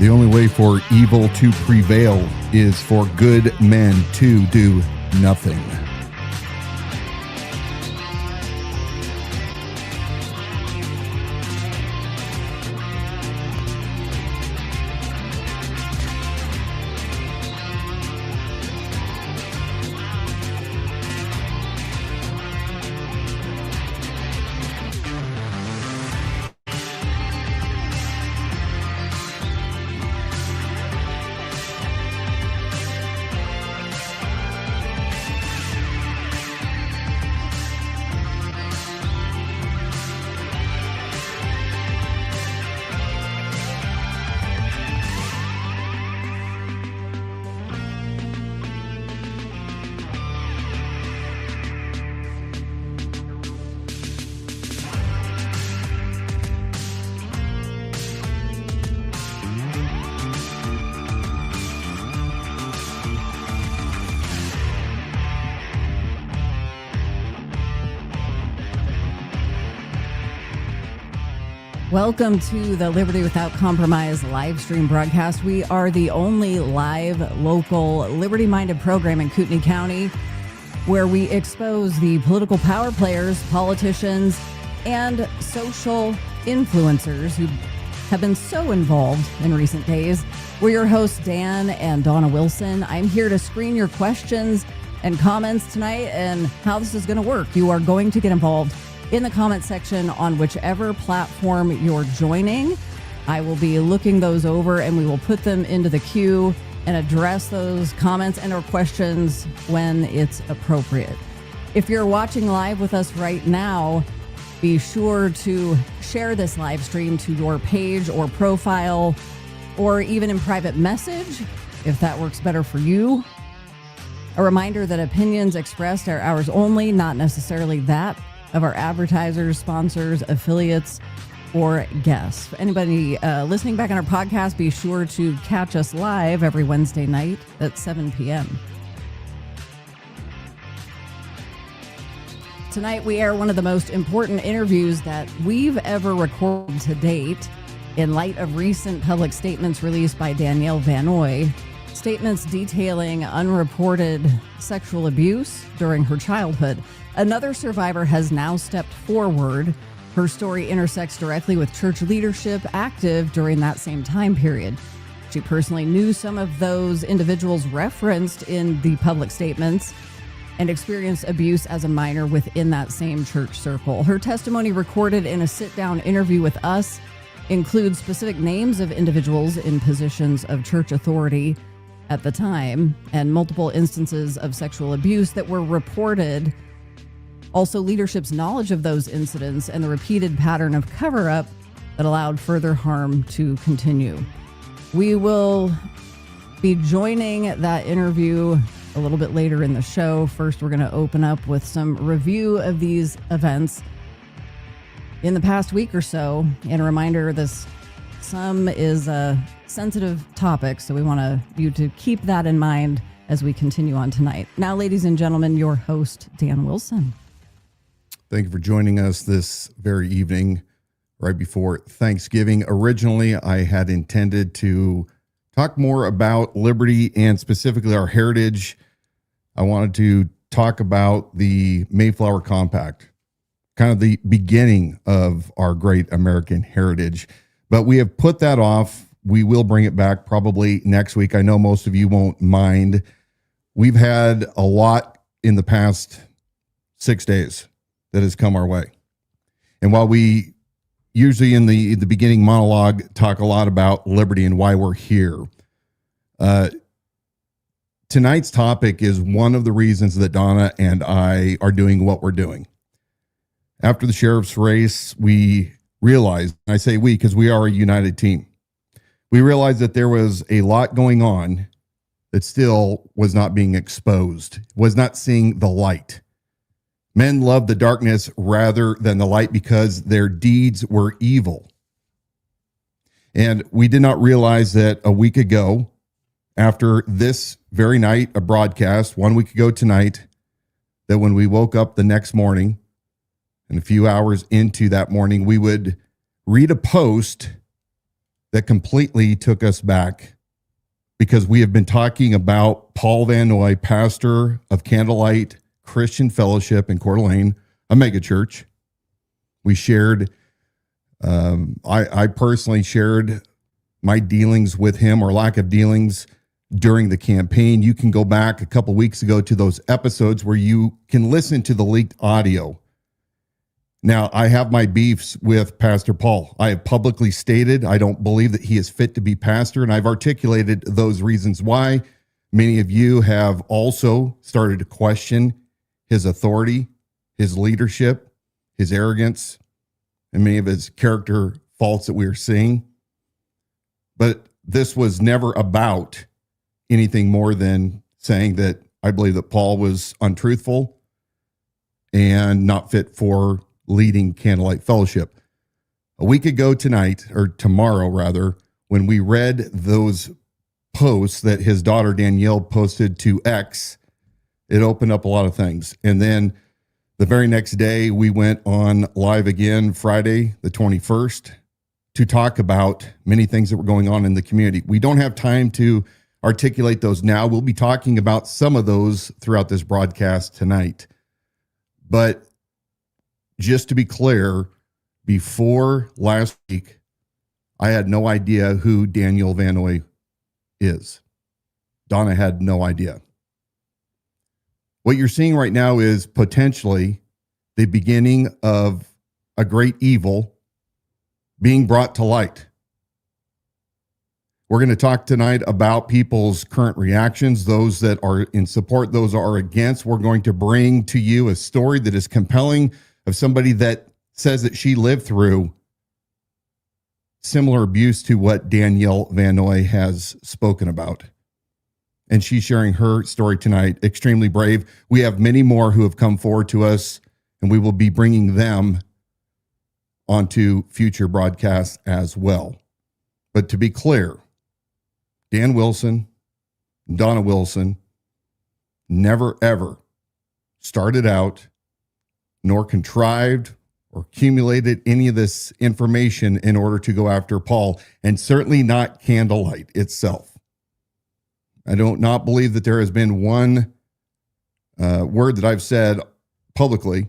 The only way for evil to prevail is for good men to do nothing. Welcome to the Liberty Without Compromise live stream broadcast. We are the only live, local, liberty-minded program in Kootenai County where we expose the political power players, politicians, and social influencers who have been so involved in recent days. We're your hosts, Dan and Dawna Wilson. I'm here to screen your questions and comments tonight and how this is going to work. You are going to get involved in the comment section on whichever platform you're joining. I will be looking those over and we will put them into the queue and address those comments and or questions when it's appropriate. If you're watching live with us right now, be sure to share this live stream to your page or profile or even in private message if that works better for you. A reminder that opinions expressed are ours only, not necessarily that of our advertisers, sponsors, affiliates, or guests. For anybody listening back on our podcast, be sure to catch us live every Wednesday night at 7 p.m. Tonight, we air one of the most important interviews that we've ever recorded to date in light of recent public statements released by Danielle Van Noy, statements detailing unreported sexual abuse during her childhood. Another survivor has now stepped forward. Her story intersects directly with church leadership active during that same time period. She personally knew some of those individuals referenced in the public statements and experienced abuse as a minor within that same church circle. Her testimony, recorded in a sit-down interview with us, includes specific names of individuals in positions of church authority at the time and multiple instances of sexual abuse that were reported. Also, leadership's knowledge of those incidents and the repeated pattern of cover-up that allowed further harm to continue. We will be joining that interview a little bit later in the show. First, we're going to open up with some review of these events in the past week or so. And a reminder, some is a sensitive topic, so we want you to keep that in mind as we continue on tonight. Now, ladies and gentlemen, your host, Dan Wilson. Thank you for joining us this very evening, right before Thanksgiving. Originally, I had intended to talk more about liberty and specifically our heritage. I wanted to talk about the Mayflower Compact, kind of the beginning of our great American heritage. But we have put that off. We will bring it back probably next week. I know most of you won't mind. We've had a lot in the past 6 days that has come our way. And while we usually in the beginning monologue talk a lot about liberty and why we're here, tonight's topic is one of the reasons that Dawna and I are doing what we're doing. After the sheriff's race, we realized, and I say we because we are a united team, we realized that there was a lot going on that still was not being exposed, was not seeing the light. Men loved the darkness rather than the light because their deeds were evil. And we did not realize that a week ago, after this very night, a broadcast, 1 week ago tonight, that when we woke up the next morning, and a few hours into that morning, we would read a post that completely took us back, because we have been talking about Paul Van Noy, pastor of Candlelight Christian Fellowship in Coeur d'Alene, a mega church. We shared, I personally shared my dealings with him, or lack of dealings, during the campaign. You can go back a couple weeks ago to those episodes where you can listen to the leaked audio. Now, I have my beefs with Pastor Paul. I have publicly stated I don't believe that he is fit to be pastor, and I've articulated those reasons why. Many of you have also started to question his authority, his leadership, his arrogance, and many of his character faults that we are seeing. But this was never about anything more than saying that I believe that Paul was untruthful and not fit for leading Candlelight Fellowship. A week ago tonight, or tomorrow rather, when we read those posts that his daughter Danielle posted to X, it opened up a lot of things. And then the very next day, we went on live again, Friday, the 21st, to talk about many things that were going on in the community. We don't have time to articulate those now. We'll be talking about some of those throughout this broadcast tonight. But just to be clear, before last week, I had no idea who Danielle Van Noy is. Dawna had no idea. What you're seeing right now is potentially the beginning of a great evil being brought to light. We're going to talk tonight about people's current reactions, those that are in support, those that are against. We're going to bring to you a story that is compelling, of somebody that says that she lived through similar abuse to what Danielle Van Noy has spoken about. And she's sharing her story tonight. Extremely brave. We have many more who have come forward to us, and we will be bringing them onto future broadcasts as well. But to be clear, Dan Wilson, Dawna Wilson never ever started out nor contrived or accumulated any of this information in order to go after Paul, and certainly not Candlelight itself. I do not believe that there has been one word that I've said publicly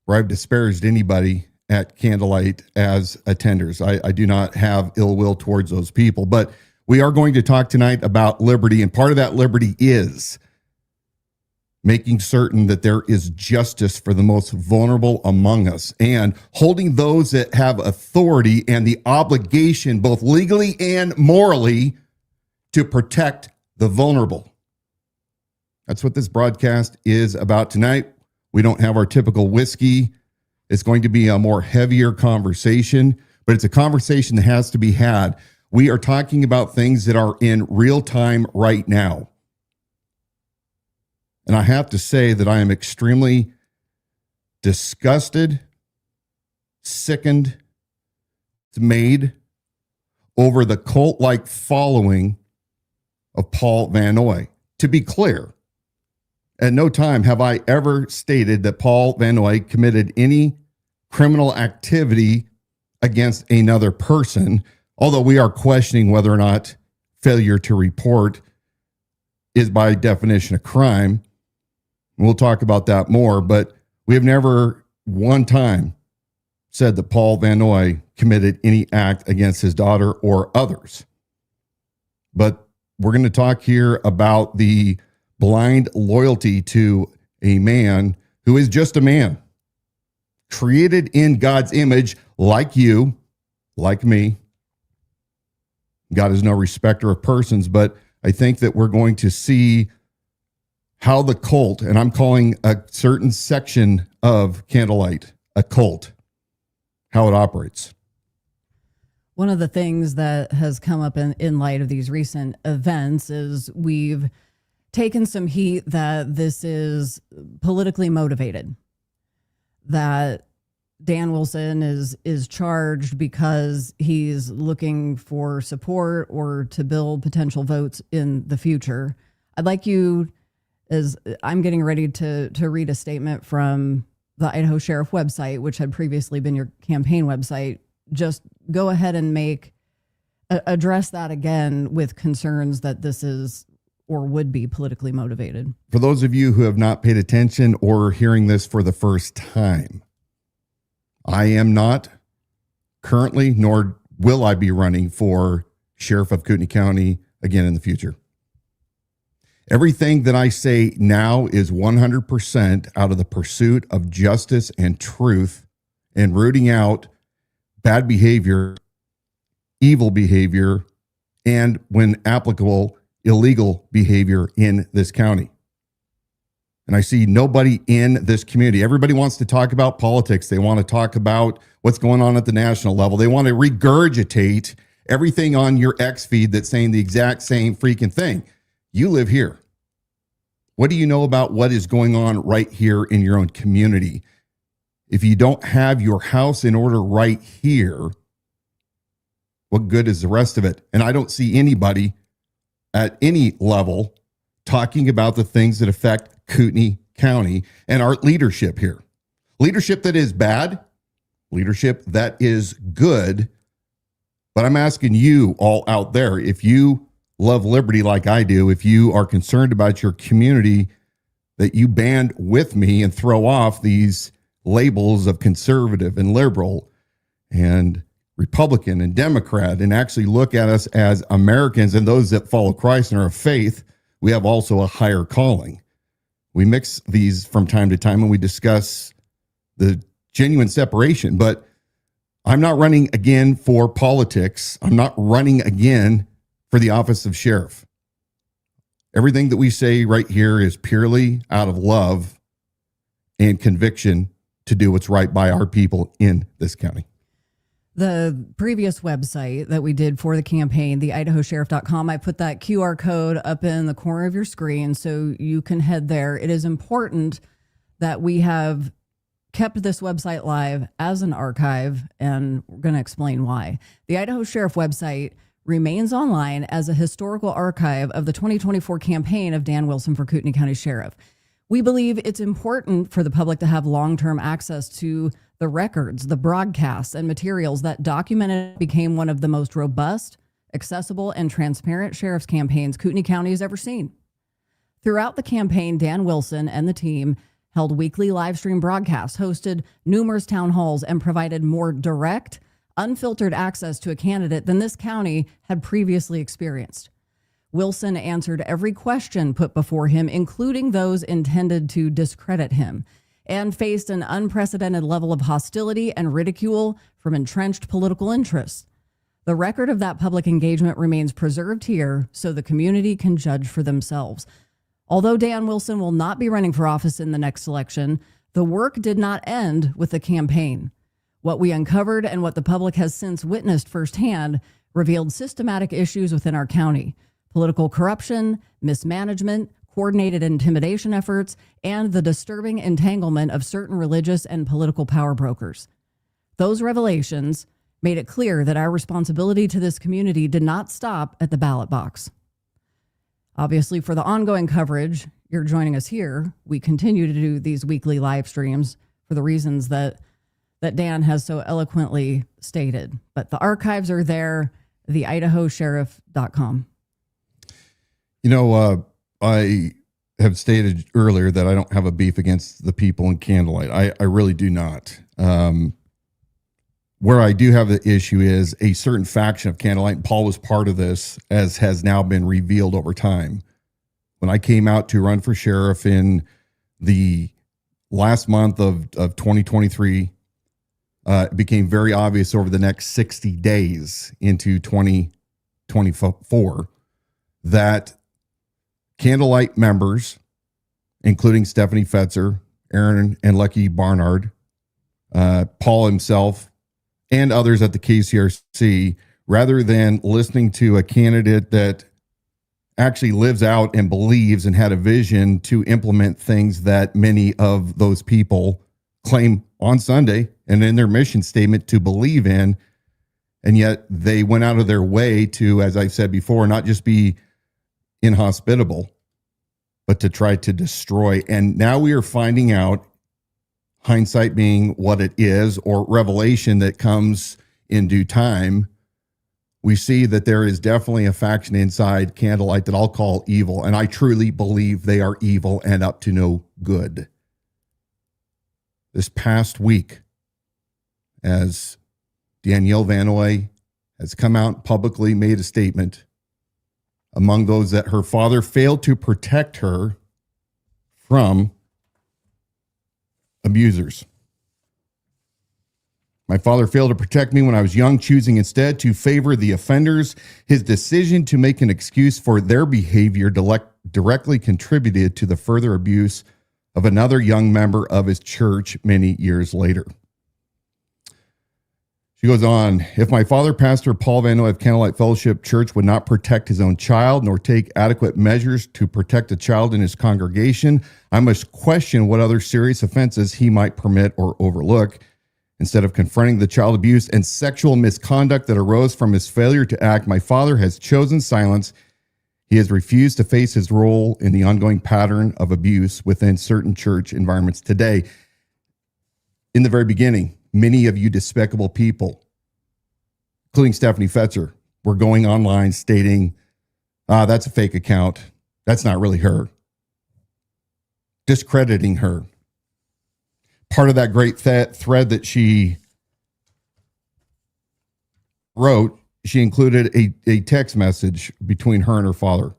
where I've disparaged anybody at Candlelight as attenders. I do not have ill will towards those people, but we are going to talk tonight about liberty, and part of that liberty is making certain that there is justice for the most vulnerable among us, and holding those that have authority and the obligation, both legally and morally, to protect the vulnerable. That's what this broadcast is about tonight. We don't have our typical whiskey. It's going to be a more heavier conversation, but it's a conversation that has to be had. We are talking about things that are in real time right now. And I have to say that I am extremely disgusted, sickened, dismayed over the cult-like following of Paul Van Noy. To be clear, at no time have I ever stated that Paul Van Noy committed any criminal activity against another person, although we are questioning whether or not failure to report is by definition a crime. We'll talk about that more, but we have never one time said that Paul Van Noy committed any act against his daughter or others. But we're going to talk here about the blind loyalty to a man who is just a man, created in God's image, like you, like me. God is no respecter of persons, but I think that we're going to see how the cult, and I'm calling a certain section of Candlelight a cult, how it operates. One of the things that has come up in light of these recent events is we've taken some heat that this is politically motivated, that Dan Wilson is charged because he's looking for support or to build potential votes in the future. I'd like you, as I'm getting ready to read a statement from the Idaho Sheriff website, which had previously been your campaign website, just go ahead and make address that again with concerns that this is or would be politically motivated. For those of you who have not paid attention or are hearing this for the first time, I am not currently, nor will I be running for sheriff of Kootenai County again in the future. Everything that I say now is 100% out of the pursuit of justice and truth and rooting out bad behavior, evil behavior, and when applicable, illegal behavior in this county. And I see nobody in this community. Everybody wants to talk about politics. They want to talk about what's going on at the national level. They want to regurgitate everything on your X feed that's saying the exact same freaking thing. You live here. What do you know about what is going on right here in your own community? If you don't have your house in order right here, what good is the rest of it? And I don't see anybody at any level talking about the things that affect Kootenai County and our leadership here. Leadership that is bad, leadership that is good. But I'm asking you all out there, if you love liberty like I do, if you are concerned about your community, that you band with me and throw off these labels of conservative and liberal and Republican and Democrat and actually look at us as Americans and those that follow Christ and are of faith. We have also a higher calling. We mix these from time to time and we discuss the genuine separation, but I'm not running again for politics. I'm not running again for the office of sheriff. Everything that we say right here is purely out of love and conviction to do what's right by our people in this county. The previous website that we did for the campaign, the idahosheriff.com, I put that QR code up in the corner of your screen so you can head there. It is important that we have kept this website live as an archive, and we're going to explain why. The Idaho Sheriff website remains online as a historical archive of the 2024 campaign of Dan Wilson for Kootenai County Sheriff. We believe it's important for the public to have long-term access to the records, the broadcasts, and materials that documented became one of the most robust, accessible, and transparent sheriff's campaigns Kootenai County has ever seen. Throughout the campaign, Dan Wilson and the team held weekly live stream broadcasts, hosted numerous town halls, and provided more direct, unfiltered access to a candidate than this county had previously experienced. Wilson answered every question put before him, including those intended to discredit him, and faced an unprecedented level of hostility and ridicule from entrenched political interests. The record of that public engagement remains preserved here so the community can judge for themselves. Although Dan Wilson will not be running for office in the next election, the work did not end with the campaign. What we uncovered and what the public has since witnessed firsthand revealed systematic issues within our county: political corruption, mismanagement, coordinated intimidation efforts, and the disturbing entanglement of certain religious and political power brokers. Those revelations made it clear that our responsibility to this community did not stop at the ballot box. Obviously, for the ongoing coverage, you're joining us here. We continue to do these weekly live streams for the reasons that Dan has so eloquently stated. But the archives are there, the idahosheriff.com. You know, I have stated earlier that I don't have a beef against the people in Candlelight. I really do not. Where I do have the issue is a certain faction of Candlelight, and Paul was part of this, as has now been revealed over time. When I came out to run for sheriff in the last month of 2023, it became very obvious over the next 60 days into 2024 that Candlelight members, including Stephanie Fetzer, Aaron and Lucky Barnard, Paul himself, and others at the KCRC, rather than listening to a candidate that actually lives out and believes and had a vision to implement things that many of those people claim on Sunday and in their mission statement to believe in, and yet they went out of their way to, as I've said before, not just be inhospitable, but to try to destroy. And now we are finding out, hindsight being what it is, or revelation that comes in due time, we see that there is definitely a faction inside Candlelight that I'll call evil, and I truly believe they are evil and up to no good. This past week, as Danielle Van Noy has come out publicly, made a statement among those that her father failed to protect her from abusers. My father failed to protect me when I was young, choosing instead to favor the offenders. His decision to make an excuse for their behavior directly contributed to the further abuse of another young member of his church many years later. She goes on, if my father, Pastor Paul Van Noy of Candlelight Fellowship Church, would not protect his own child nor take adequate measures to protect a child in his congregation, I must question what other serious offenses he might permit or overlook. Instead of confronting the child abuse and sexual misconduct that arose from his failure to act, my father has chosen silence. He has refused to face his role in the ongoing pattern of abuse within certain church environments today. In the very beginning, many of you despicable people, including Stephanie Fetzer, were going online stating, that's a fake account. That's not really her. Discrediting her. Part of that great thread that she wrote, she included a text message between her and her father.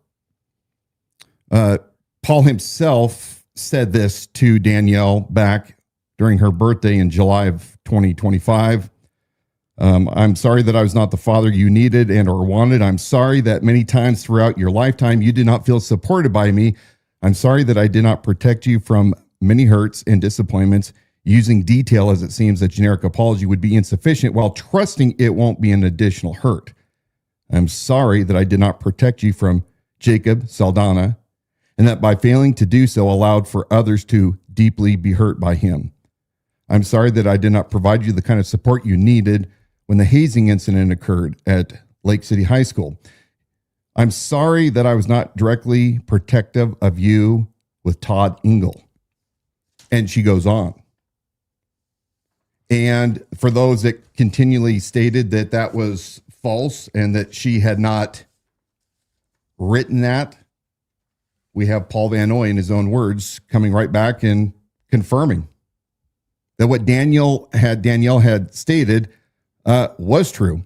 Paul himself said this to Danielle back during her birthday in July of 2025. I'm sorry that I was not the father you needed and or wanted. I'm sorry that many times throughout your lifetime you did not feel supported by me. I'm sorry that I did not protect you from many hurts and disappointments. Using detail as it seems a generic apology would be insufficient while trusting it won't be an additional hurt. I'm sorry that I did not protect you from Jacob Saldana and that by failing to do so allowed for others to deeply be hurt by him. I'm sorry that I did not provide you the kind of support you needed when the hazing incident occurred at Lake City High School. I'm sorry that I was not directly protective of you with Todd Engel. And she goes on. And for those that continually stated that that was false and that she had not written that, we have Paul Van Noy in his own words coming right back and confirming that what Danielle had stated was true.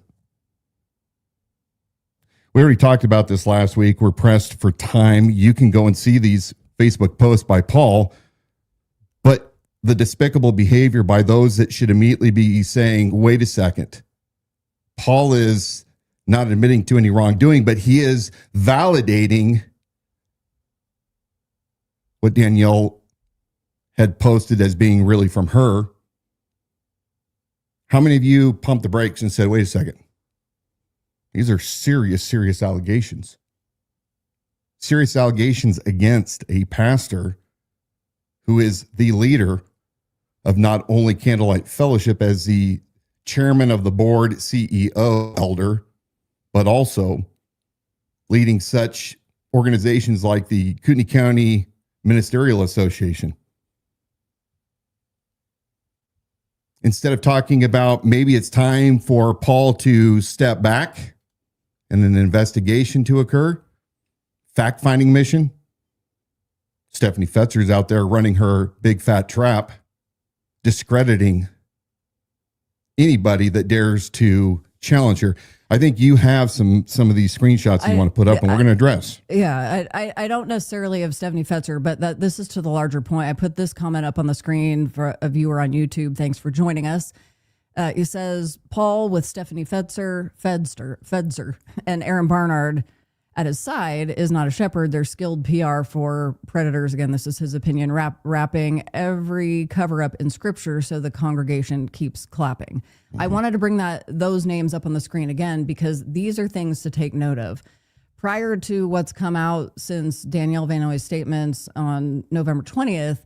We already talked about this last week. We're pressed for time. You can go and see these Facebook posts by Paul, but the despicable behavior by those that should immediately be saying, wait a second, Paul is not admitting to any wrongdoing, but he is validating what Danielle had posted as being really from her. How many of you pumped the brakes and said, wait a second, these are serious allegations. Serious allegations against a pastor who is the leader of not only Candlelight Fellowship as the chairman of the board, CEO, elder, but also leading such organizations like the Kootenai County Ministerial Association. Instead of talking about maybe it's time for Paul to step back and an investigation to occur, fact-finding mission, Stephanie Fetzer is out there running her big fat trap, discrediting anybody that dares to challenge her. I think you have some of these screenshots you want to put up, and we're going to address. Yeah, I don't necessarily have Stephanie Fetzer, but this is to the larger point. I put this comment up on the screen for a viewer on YouTube. Thanks for joining us. It says, Paul with Stephanie Fetzer, and Aaron Barnard at his side is not a shepherd. They're skilled PR for predators. Again, this is his opinion, wrapping every cover up in scripture so the congregation keeps clapping. Mm-hmm. I wanted to bring those names up on the screen again because these are things to take note of. Prior to what's come out since Danielle Van Noy's statements on November 20th,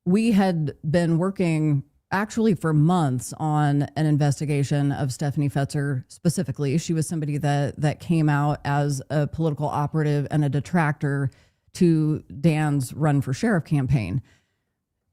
we had been working actually for months on an investigation of Stephanie Fetzer specifically. She was somebody that came out as a political operative and a detractor to Dan's run for sheriff campaign.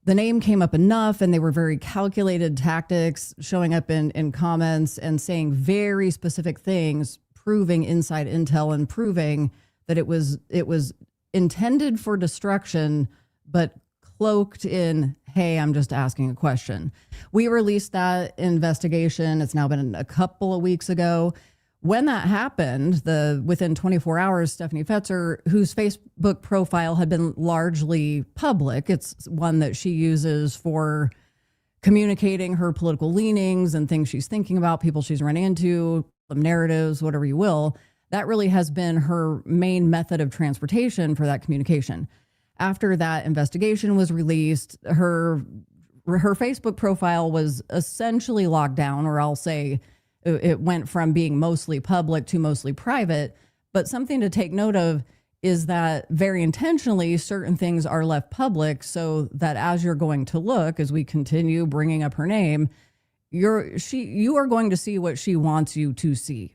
the name came up enough, and they were very calculated tactics, showing up in comments and saying very specific things, proving inside intel and proving that it was intended for destruction, but cloaked in, hey, I'm just asking a question. We released that investigation. It's now been a couple of weeks ago. When that happened, within 24 hours, Stephanie Fetzer, whose Facebook profile had been largely public, it's one that she uses for communicating her political leanings and things she's thinking about, people she's running into, narratives, whatever you will. That really has been her main method of transportation for that communication. After that investigation was released, her Facebook profile was essentially locked down, or I'll say it went from being mostly public to mostly private. But something to take note of is that very intentionally certain things are left public so that as you're going to look, as we continue bringing up her name, you are going to see what she wants you to see.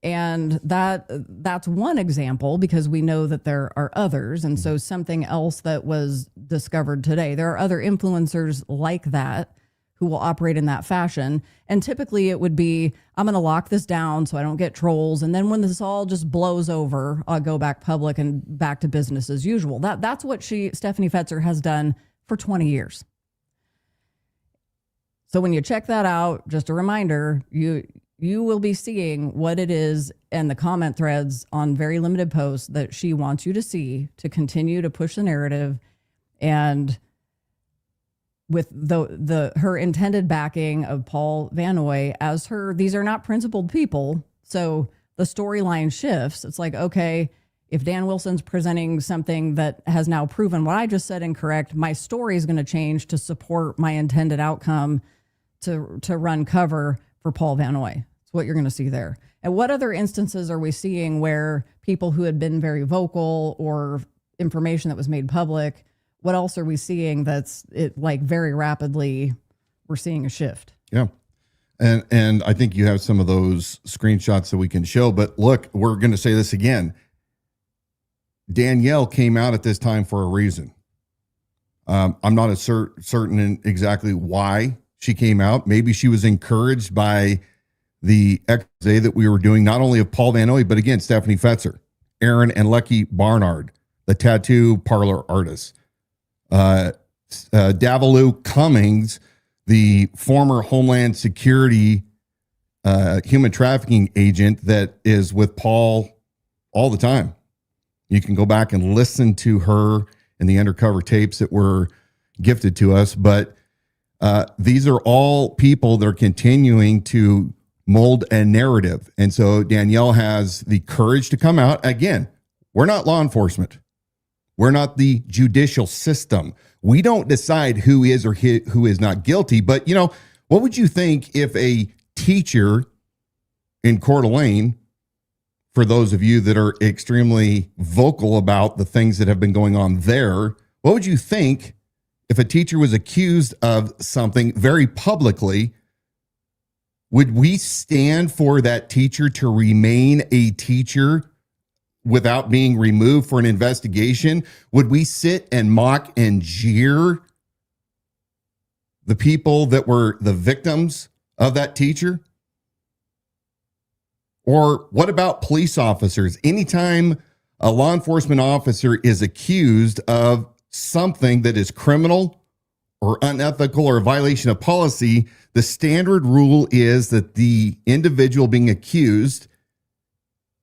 And that's one example, because we know that there are others. And so something else that was discovered today, there are other influencers like that who will operate in that fashion. And typically it would be, I'm going to lock this down so I don't get trolls. And then when this all just blows over, I'll go back public and back to business as usual. That's what Stephanie Fetzer has done for 20 years. So when you check that out, just a reminder, you will be seeing what it is and the comment threads on very limited posts that she wants you to see to continue to push the narrative, and with her intended backing of Paul Van Noy as these are not principled people. So the storyline shifts. It's like, okay, if Dan Wilson's presenting something that has now proven what I just said incorrect, my story is going to change to support my intended outcome to run cover for Paul Van Noy. That's what you're going to see there. And what other instances are we seeing where people who had been very vocal or information that was made public, what else are we seeing that's very rapidly we're seeing a shift? Yeah. And I think you have some of those screenshots that we can show, but look, we're going to say this again. Danielle came out at this time for a reason. I'm not certain in exactly why she came out. Maybe she was encouraged by the expose that we were doing, not only of Paul Van Noy, but again, Stephanie Fetzer, Aaron and Lucky Barnard, the tattoo parlor artists, Davalou Cummings, the former Homeland Security human trafficking agent that is with Paul all the time. You can go back and listen to her in the undercover tapes that were gifted to us. But these are all people that are continuing to mold a narrative. And so Danielle has the courage to come out. Again, we're not law enforcement. We're not the judicial system. We don't decide who is or who is not guilty. But, what would you think if a teacher in Coeur d'Alene, for those of you that are extremely vocal about the things that have been going on there, what would you think if a teacher was accused of something very publicly? Would we stand for that teacher to remain a teacher without being removed for an investigation? Would we sit and mock and jeer the people that were the victims of that teacher? Or what about police officers? Anytime a law enforcement officer is accused of something that is criminal or unethical or a violation of policy, the standard rule is that the individual being accused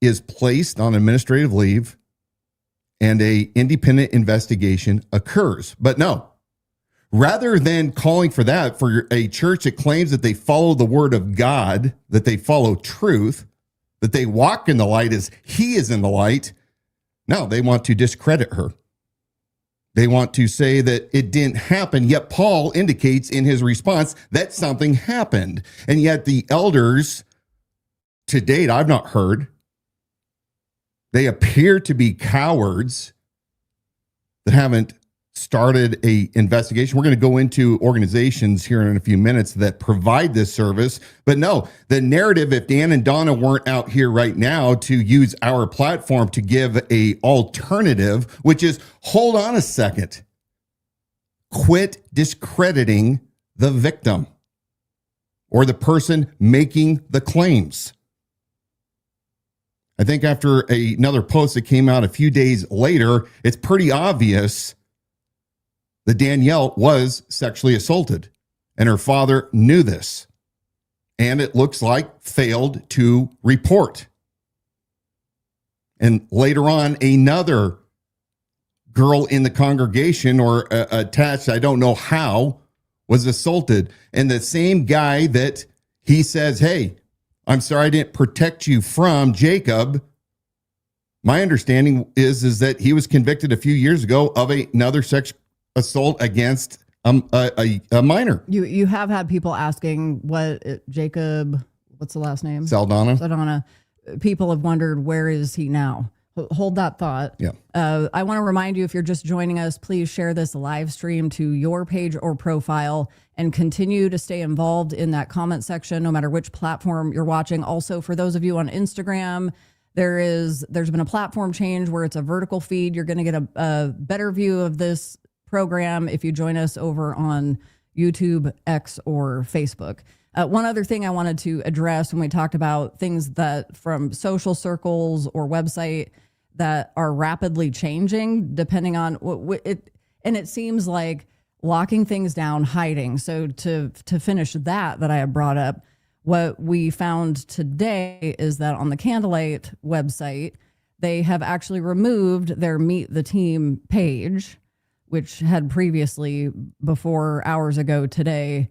is placed on administrative leave and an independent investigation occurs. But no, rather than calling for that for a church that claims that they follow the word of God, that they follow truth, that they walk in the light as he is in the light, no, they want to discredit her. They want to say that it didn't happen, yet Paul indicates in his response that something happened. And yet the elders, to date, I've not heard, they appear to be cowards that haven't started a investigation. We're going to go into organizations here in a few minutes that provide this service. But no, the narrative, if Dan and Dawna weren't out here right now to use our platform to give a alternative, which is, hold on a second. quit discrediting the victim or the person making the claims. I think after another post that came out a few days later, it's pretty obvious that Danielle was sexually assaulted and her father knew this. And it looks like failed to report. And later on, another girl in the congregation or attached, I don't know how, was assaulted. And the same guy that he says, hey, I'm sorry I didn't protect you from, Jacob. My understanding is that he was convicted a few years ago of another sex assault against a minor. You have had people asking Jacob, what's the last name? Saldana. People have wondered, where is he now? Hold that thought. Yeah. I want to remind you, if you're just joining us, please share this live stream to your page or profile and continue to stay involved in that comment section, no matter which platform you're watching. Also, for those of you on Instagram, there's been a platform change where it's a vertical feed. You're going to get a better view of this program if you join us over on YouTube, X, or Facebook. One other thing I wanted to address when we talked about things that from social circles or website that are rapidly changing depending on what it, and it seems like locking things down, hiding. So to finish that I had brought up, what we found today is that on the Candlelight website, they have actually removed their Meet the Team page, which had previously, before hours ago today,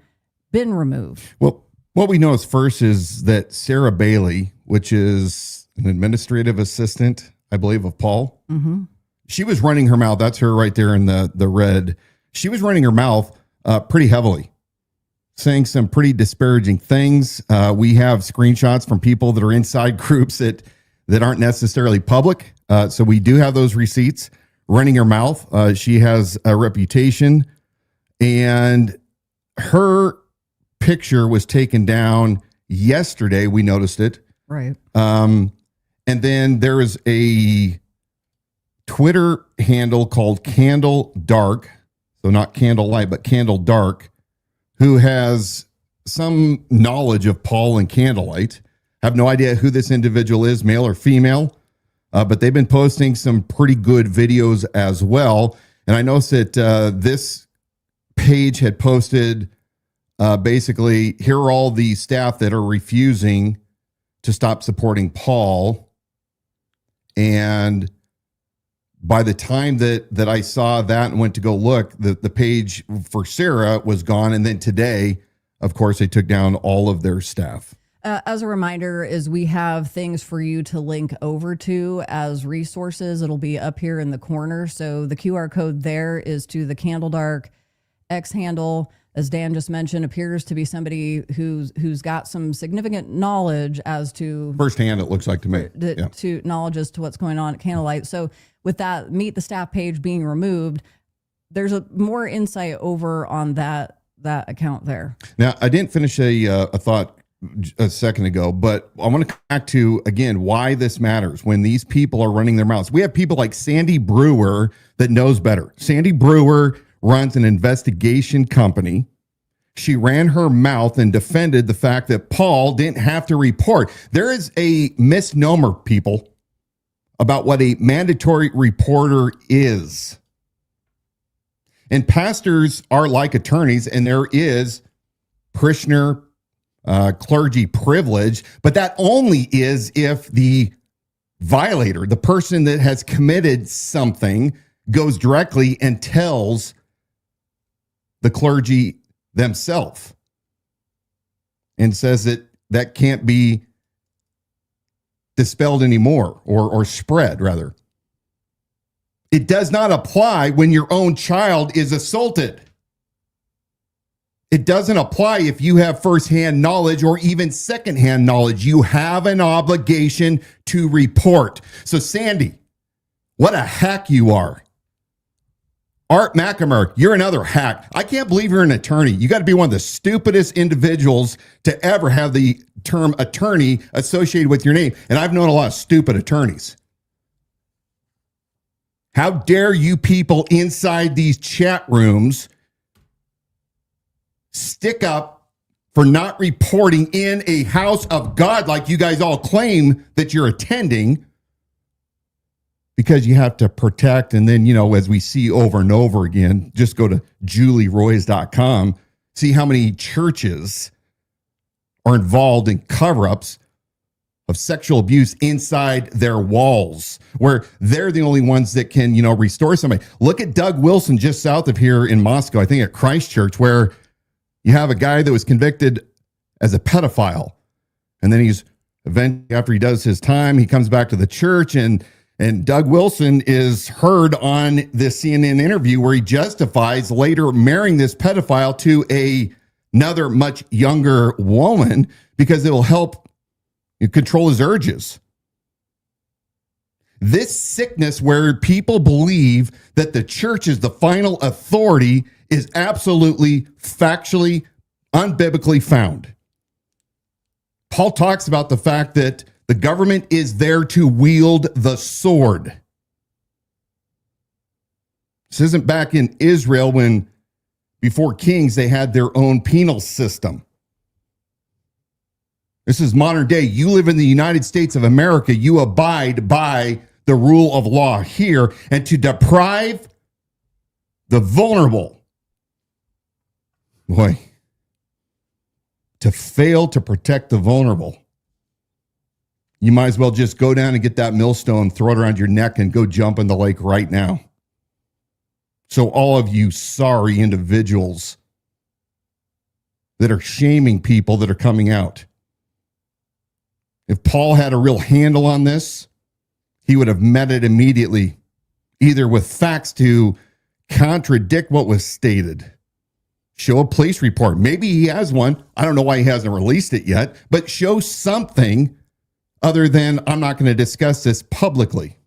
been removed. Well, what we know is first is that Sarah Bailey, which is an administrative assistant, I believe, of Paul, she was running her mouth. That's her right there in the red. She was running her mouth pretty heavily, saying some pretty disparaging things. We have screenshots from people that are inside groups that aren't necessarily public. So we do have those receipts. Running her mouth. She has a reputation, and her picture was taken down yesterday. We noticed it. Right. And then there is a Twitter handle called Candle Dark. So not Candlelight, but Candle Dark, who has some knowledge of Paul and Candlelight. Have no idea who this individual is, male or female. But they've been posting some pretty good videos as well. And I noticed that this page had posted basically, here are all the staff that are refusing to stop supporting Paul. And by the time that I saw that and went to go look, the page for Sarah was gone. And then today, of course, they took down all of their staff. As a reminder, is we have things for you to link over to as resources. It'll be up here in the corner. So the QR code there is to the Candledark X handle. As Dan just mentioned, appears to be somebody who's got some significant knowledge as to firsthand. It looks like to me to knowledge as to what's going on at Candlelight. So with that Meet the Staff page being removed, there's a more insight over on that account there. Now, I didn't finish a thought a second ago, but I want to come back to, again, why this matters when these people are running their mouths. We have people like Sandy Brewer that knows better. Sandy Brewer runs an investigation company. She ran her mouth and defended the fact that Paul didn't have to report. There is a misnomer, people, about what a mandatory reporter is. And pastors are like attorneys, and there is parishioner clergy privilege, but that only is if the violator, the person that has committed something, goes directly and tells the clergy themselves and says that can't be dispelled anymore or spread, rather. It does not apply when your own child is assaulted. It doesn't apply if you have firsthand knowledge or even secondhand knowledge. You have an obligation to report. So, Sandy, what a hack you are. Art McAmmer, you're another hack. I can't believe you're an attorney. You got to be one of the stupidest individuals to ever have the term attorney associated with your name. And I've known a lot of stupid attorneys. How dare you people inside these chat rooms stick up for not reporting in a house of God like you guys all claim that you're attending, because you have to protect. And then, as we see over and over again, just go to julieroys.com, see how many churches are involved in cover-ups of sexual abuse inside their walls, where they're the only ones that can, restore somebody. Look at Doug Wilson just south of here in Moscow, I think at Christchurch, where you have a guy that was convicted as a pedophile. And then he's eventually, after he does his time, he comes back to the church, and Doug Wilson is heard on this CNN interview where he justifies later marrying this pedophile to another much younger woman because it will help control his urges. This sickness where people believe that the church is the final authority is absolutely factually, unbiblically found. Paul talks about the fact that the government is there to wield the sword. This isn't back in Israel when, before kings, they had their own penal system. This is modern day. You live in the United States of America. You abide by the rule of law here. And to deprive the vulnerable, to fail to protect the vulnerable, you might as well just go down and get that millstone, throw it around your neck, and go jump in the lake right now. So all of you sorry individuals that are shaming people that are coming out, if Paul had a real handle on this, he would have met it immediately, either with facts to contradict what was stated, show a police report. Maybe he has one. I don't know why he hasn't released it yet, but show something other than, I'm not going to discuss this publicly.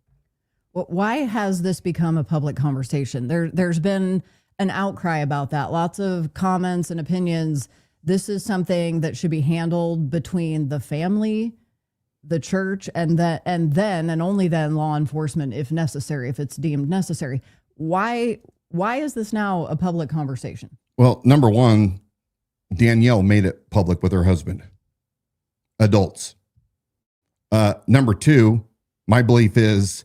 Well, why has this become a public conversation? There's been an outcry about that. Lots of comments and opinions. This is something that should be handled between the family, the church, and then and only then law enforcement if necessary, if it's deemed necessary. Why is this now a public conversation? Well, number one, Danielle made it public with her husband. Adults. Number two, my belief is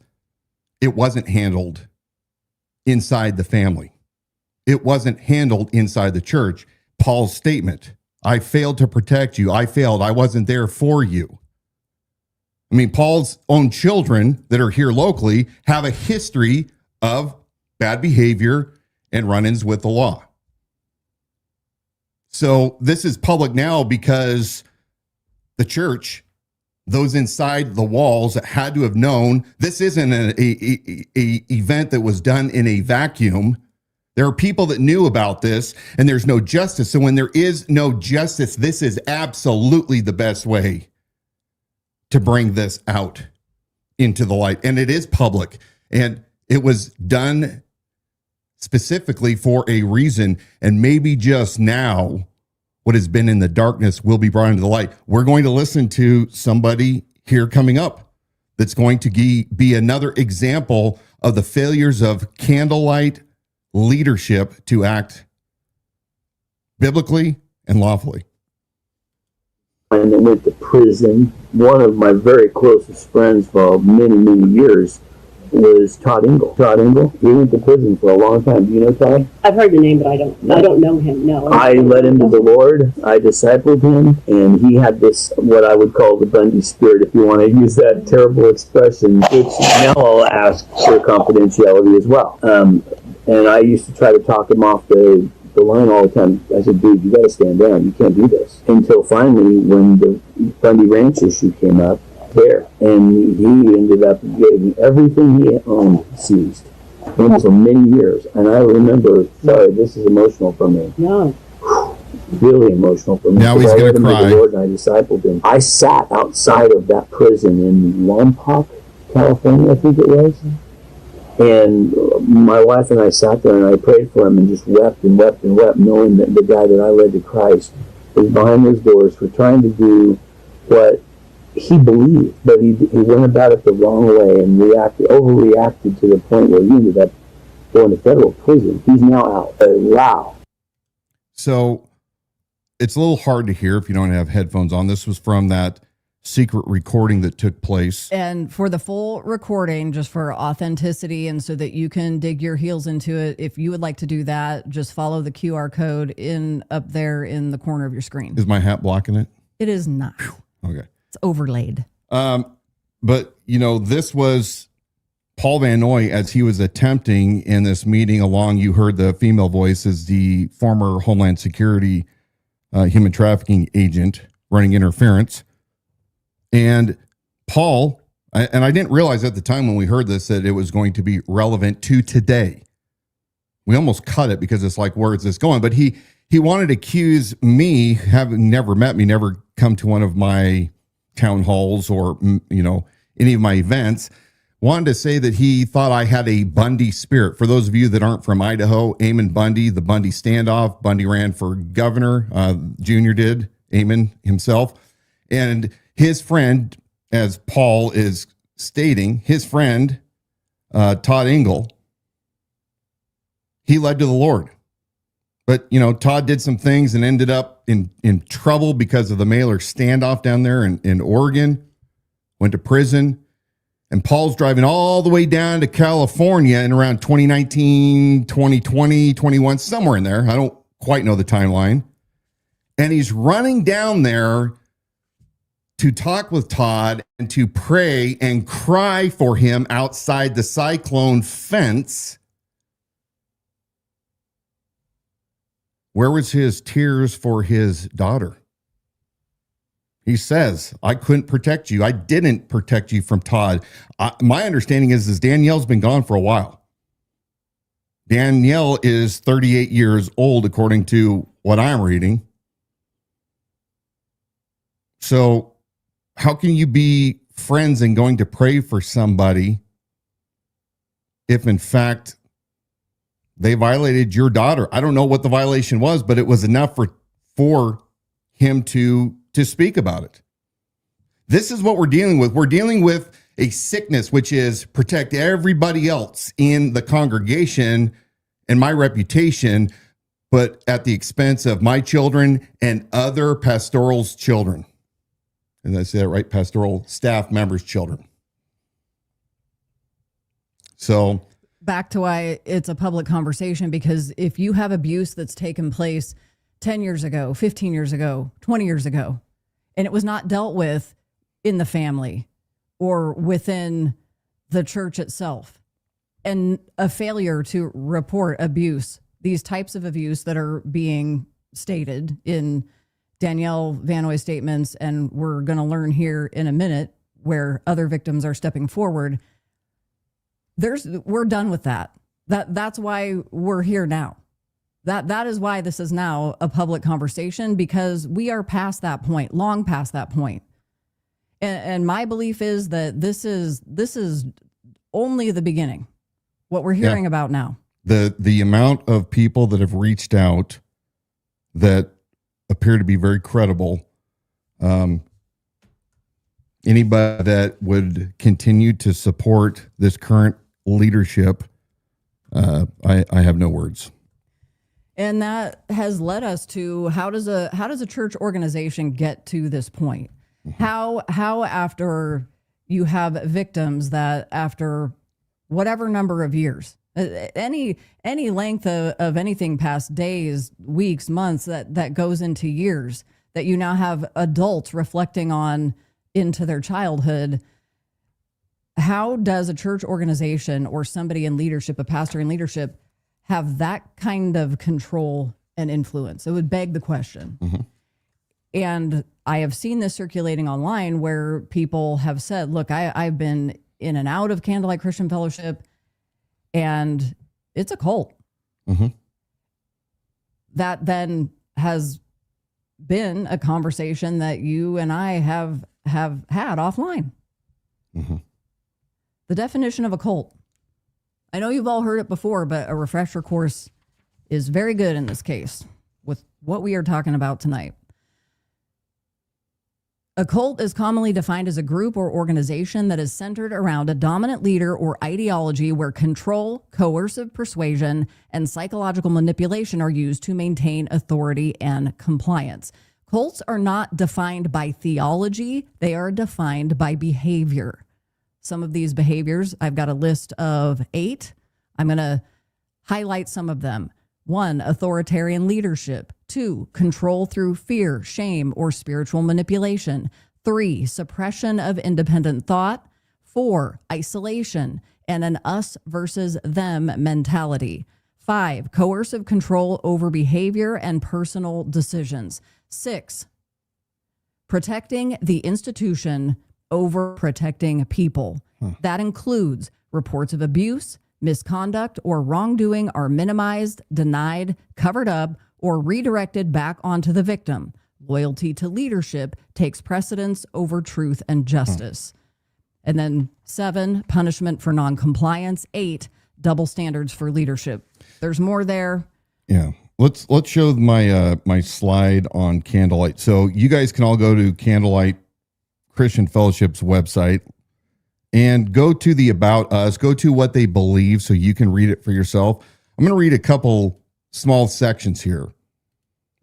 it wasn't handled inside the family. It wasn't handled inside the church. Paul's statement, I failed to protect you. I failed. I wasn't there for you. I mean, Paul's own children that are here locally have a history of bad behavior and run-ins with the law. So this is public now because the church, those inside the walls that had to have known, this isn't an event that was done in a vacuum. There are people that knew about this, and there's no justice. So when there is no justice, this is absolutely the best way to bring this out into the light. And it is public, and it was done specifically for a reason. And maybe just now, what has been in the darkness will be brought into the light. We're going to listen to somebody here coming up that's going to be another example of the failures of Candlelight leadership to act biblically and lawfully. And I went to prison. One of my very closest friends for many, many years was Todd Engel. Todd Engel, he went to prison for a long time. Do you know Todd? I've heard the name, but I don't know him. No. I led him to the Lord. I discipled him, and he had this, what I would call the Bundy spirit, if you want to use that terrible expression, which now I'll ask for confidentiality as well. And I used to try to talk him off the line all the time. I said, dude, you got to stand down. You can't do this. Until finally, when the Bundy Ranch issue came up, there, and he ended up getting everything he owned seized. Went for many years, and I remember. Sorry, this is emotional for me. No, really emotional for me. Now he's going to cry. The Lord, and I discipled him. I sat outside of that prison in Lompoc, California, I think it was, and my wife and I sat there, and I prayed for him, and just wept and wept and wept, knowing that the guy that I led to Christ was behind those doors for trying to do what he believed, but he went about it the wrong way and overreacted to the point where he ended up going to federal prison. He's now out. Wow. So it's a little hard to hear if you don't have headphones on. This was from that secret recording that took place. And for the full recording, just for authenticity and so that you can dig your heels into it, if you would like to do that, just follow the QR code up there in the corner of your screen. Is my hat blocking it? It is not. Okay. It's overlaid. But, this was Paul Van Noy as he was attempting in this meeting along, you heard the female voice as the former Homeland Security human trafficking agent running interference. And Paul, and I didn't realize at the time when we heard this that it was going to be relevant to today. We almost cut it because it's like, where is this going? But he wanted to accuse me, having never met me, never come to one of my town halls or, any of my events, wanted to say that he thought I had a Bundy spirit. For those of you that aren't from Idaho, Amon Bundy, the Bundy standoff, Bundy ran for governor, Junior did, Amon himself. And his friend, as Paul is stating, his friend, Todd Engel, he led to the Lord. But, Todd did some things and ended up in trouble because of the Mailer standoff down there in Oregon, went to prison. And Paul's driving all the way down to California in around 2019, 2020, 21, somewhere in there. I don't quite know the timeline. And he's running down there to talk with Todd and to pray and cry for him outside the cyclone fence. Where was his tears for his daughter? He says, I couldn't protect you. I didn't protect you from Todd. My understanding is Danielle's been gone for a while. Danielle is 38 years old, according to what I'm reading. So how can you be friends and going to pray for somebody if, in fact, they violated your daughter? I don't know what the violation was, but it was enough for him to speak about it. This is what we're dealing with. We're dealing with a sickness, which is protect everybody else in the congregation and my reputation, but at the expense of my children and other pastoral's children. And I say that right, pastoral staff members' children. So back to why it's a public conversation, because if you have abuse that's taken place 10 years ago, 15 years ago, 20 years ago, and it was not dealt with in the family or within the church itself, and a failure to report abuse, these types of abuse that are being stated in Danielle Van Noy's statements, and we're going to learn here in a minute where other victims are stepping forward, we're done with that. That's why we're here now. That is why this is now a public conversation, because we are past that point, long past that point. And my belief is that this is only the beginning. What we're hearing about now. The amount of people that have reached out that appear to be very credible. Anybody that would continue to support this current leadership, I have no words. And that has led us to how does a church organization get to this point? Mm-hmm. How after you have victims that after whatever number of years, any length of anything past days, weeks, months, that goes into years, that you now have adults reflecting on into their childhood. How does a church organization or somebody in leadership, a pastor in leadership, have that kind of control and influence? It would beg the question. Mm-hmm. And I have seen this circulating online where people have said, look, I've been in and out of Candlelight Christian Fellowship, and it's a cult. Mm-hmm. That then has been a conversation that you and I have had offline. Mm-hmm. The definition of a cult. I know you've all heard it before, but a refresher course is very good in this case with what we are talking about tonight. A cult is commonly defined as a group or organization that is centered around a dominant leader or ideology where control, coercive persuasion, and psychological manipulation are used to maintain authority and compliance. Cults are not defined by theology, they are defined by behavior. Some of these behaviors, I've got a list of 8. I'm going to highlight some of them. 1, authoritarian leadership. 2, control through fear, shame, or spiritual manipulation. 3, suppression of independent thought. 4, isolation and an us versus them mentality. 5, coercive control over behavior and personal decisions. 6, protecting the institution over protecting people. That includes reports of abuse, misconduct, or wrongdoing are minimized, denied, covered up, or redirected back onto the victim. Loyalty to leadership takes precedence over truth and justice. And then 7, punishment for noncompliance. 8, double standards for leadership. There's more there. Yeah. Let's show my slide on Candlelight. So you guys can all go to Candlelight Christian Fellowship's website and go to the About Us, go to what they believe so you can read it for yourself. I'm going to read a couple small sections here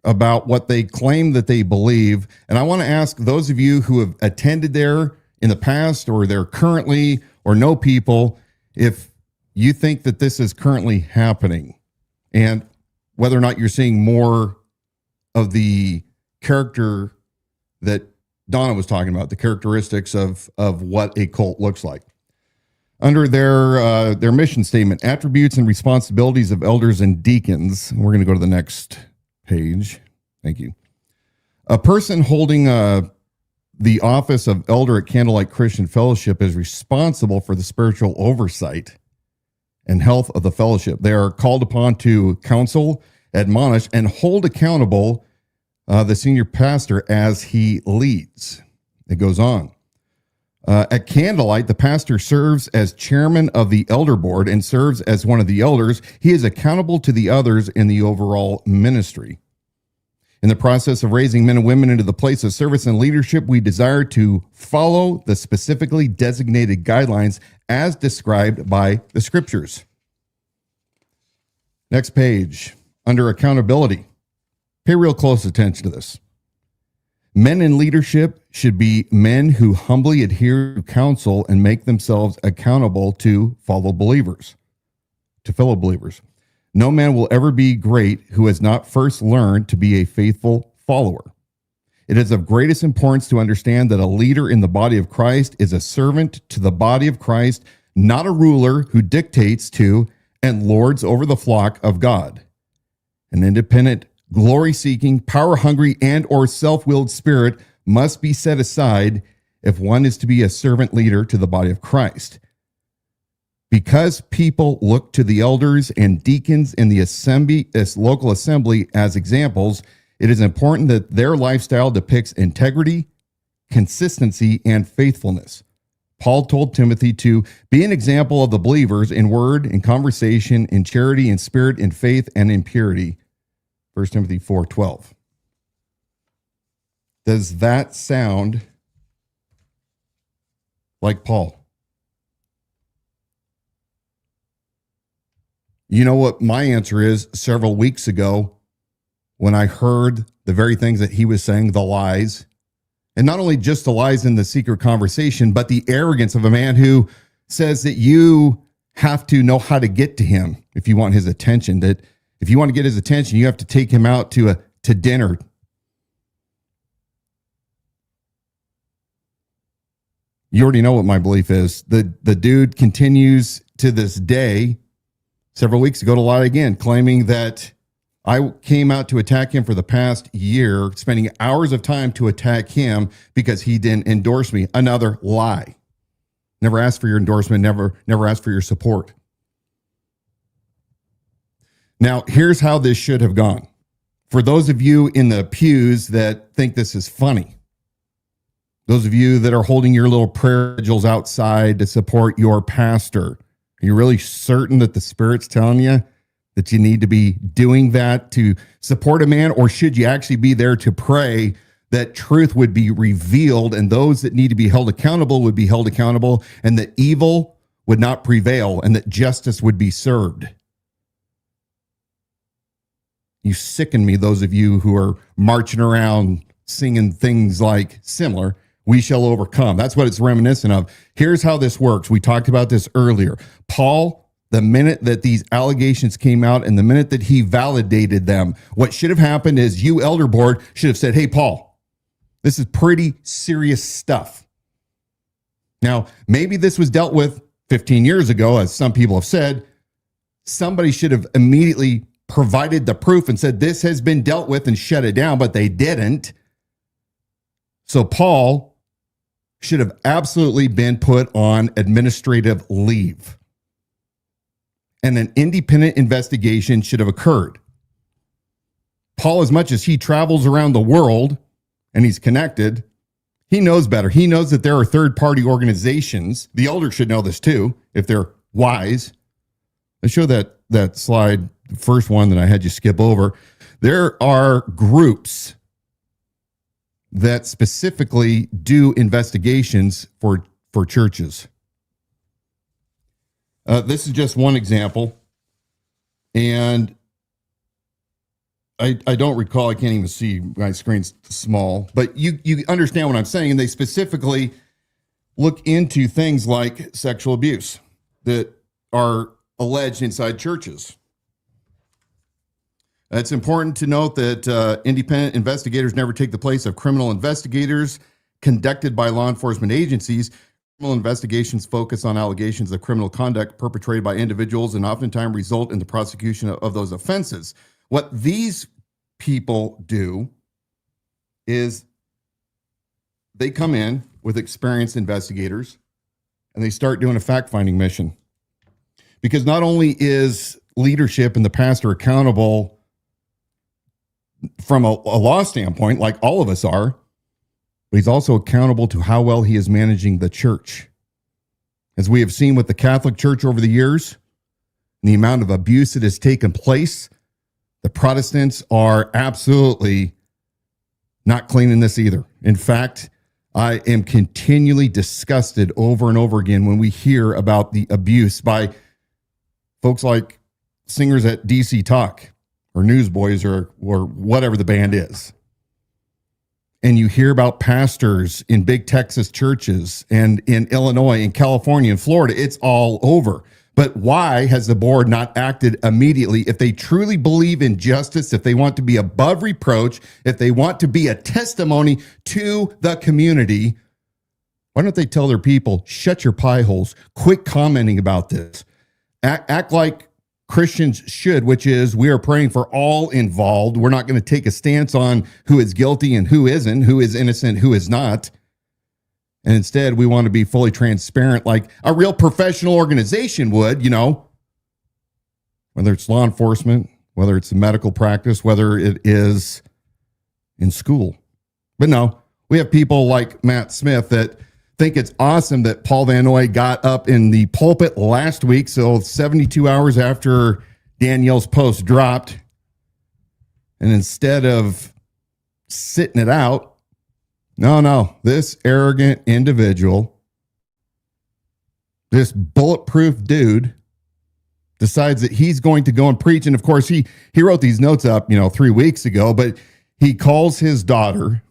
about what they claim that they believe. And I want to ask those of you who have attended there in the past or there currently or know people if you think that this is currently happening and whether or not you're seeing more of the character that Dawna was talking about, the characteristics of what a cult looks like. Under their mission statement, attributes and responsibilities of elders and deacons. We're going to go to the next page. Thank you. A person holding the office of elder at Candlelight Christian Fellowship is responsible for the spiritual oversight and health of the fellowship. They are called upon to counsel, admonish, and hold accountable the senior pastor as he leads. It goes on. At Candlelight, the pastor serves as chairman of the elder board and serves as one of the elders. He is accountable to the others in the overall ministry. In the process of raising men and women into the place of service and leadership, we desire to follow the specifically designated guidelines as described by the scriptures. Next page, under accountability. Pay real close attention to this. Men in leadership should be men who humbly adhere to counsel and make themselves accountable to fellow believers. No man will ever be great who has not first learned to be a faithful follower. It is of greatest importance to understand that a leader in the body of Christ is a servant to the body of Christ, not a ruler who dictates to and lords over the flock of God. An independent, glory-seeking, power-hungry, and or self-willed spirit must be set aside if one is to be a servant leader to the body of Christ. Because people look to the elders and deacons in the local assembly as examples, it is important that their lifestyle depicts integrity, consistency, and faithfulness. Paul told Timothy to be an example of the believers in word, in conversation, in charity, in spirit, in faith, and in purity. 1 Timothy 4:12. Does that sound like Paul? You know what my answer is several weeks ago when I heard the very things that he was saying, the lies, and not only just the lies in the secret conversation, but the arrogance of a man who says that you have to know how to get to him if you want his attention, that if you want to get his attention, you have to take him out to dinner. You already know what my belief is. The dude continues to this day, several weeks ago, to lie again, claiming that I came out to attack him for the past year, spending hours of time to attack him because he didn't endorse me. Another lie. Never asked for your endorsement, never asked for your support. Now, here's how this should have gone. For those of you in the pews that think this is funny, those of you that are holding your little prayer vigils outside to support your pastor, are you really certain that the Spirit's telling you that you need to be doing that to support a man? Or should you actually be there to pray that truth would be revealed, and those that need to be held accountable would be held accountable, and that evil would not prevail, and that justice would be served. You sicken me, those of you who are marching around singing things like similar, "We shall overcome." That's what it's reminiscent of. Here's how this works. We talked about this earlier. Paul, the minute that these allegations came out and the minute that he validated them, what should have happened is you, elder board, should have said, "Hey, Paul, this is pretty serious stuff." Now, maybe this was dealt with 15 years ago, as some people have said. Somebody should have immediately provided the proof and said, "This has been dealt with," and shut it down, but they didn't. So Paul should have absolutely been put on administrative leave. And an independent investigation should have occurred. Paul, as much as he travels around the world and he's connected, he knows better. He knows that there are third-party organizations. The elders should know this too, if they're wise. Let's show that slide, the first one that I had you skip over. There are groups that specifically do investigations for churches. This is just one example. And I don't recall, I can't even see, my screen's small, but you understand what I'm saying. And they specifically look into things like sexual abuse that are alleged inside churches. It's important to note that independent investigators never take the place of criminal investigators conducted by law enforcement agencies. Criminal investigations focus on allegations of criminal conduct perpetrated by individuals and oftentimes result in the prosecution of those offenses. What these people do is they come in with experienced investigators and they start doing a fact-finding mission. Because not only is leadership and the pastor accountable from a law standpoint, like all of us are, but he's also accountable to how well he is managing the church. As we have seen with the Catholic Church over the years, and the amount of abuse that has taken place, the Protestants are absolutely not cleaning this either. In fact, I am continually disgusted over and over again when we hear about the abuse by folks like singers at DC Talk or Newsboys or whatever the band is. And you hear about pastors in big Texas churches and in Illinois, in California, and Florida. It's all over. But why has the board not acted immediately? If they truly believe in justice, if they want to be above reproach, if they want to be a testimony to the community, why don't they tell their people, shut your pie holes, quit commenting about this, act like Christians should, which is we are praying for all involved. We're not going to take a stance on who is guilty and who isn't, who is innocent, who is not. And instead, we want to be fully transparent like a real professional organization would, you know, whether it's law enforcement, whether it's medical practice, whether it is in school. But no, we have people like Matt Smith that think it's awesome that Paul Van Noy got up in the pulpit last week, so 72 hours after Danielle's post dropped, and instead of sitting it out, no, this arrogant individual, this bulletproof dude, decides that he's going to go and preach. And of course, he wrote these notes up, 3 weeks ago, but he calls his daughter,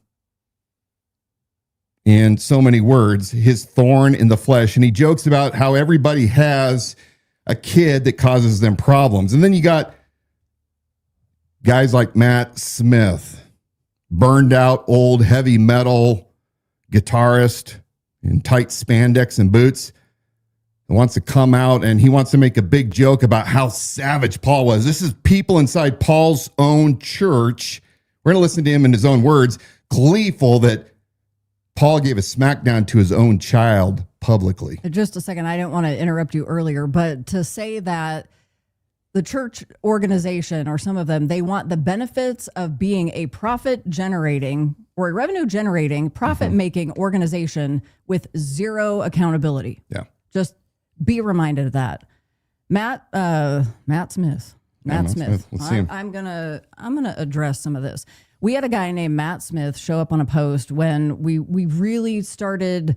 in so many words, his thorn in the flesh. And he jokes about how everybody has a kid that causes them problems. And then you got guys like Matt Smith, burned out old heavy metal guitarist in tight spandex and boots, who wants to come out and he wants to make a big joke about how savage Paul was. This is people inside Paul's own church. We're going to listen to him in his own words, gleeful that Paul gave a smackdown to his own child publicly. Just a second. I didn't want to interrupt you earlier, but to say that the church organization, or some of them, they want the benefits of being a profit-generating or a revenue-generating, profit-making organization with zero accountability. Yeah. Just be reminded of that. Matt Smith. Let's see him. I'm gonna address some of this. We had a guy named Matt Smith show up on a post when we really started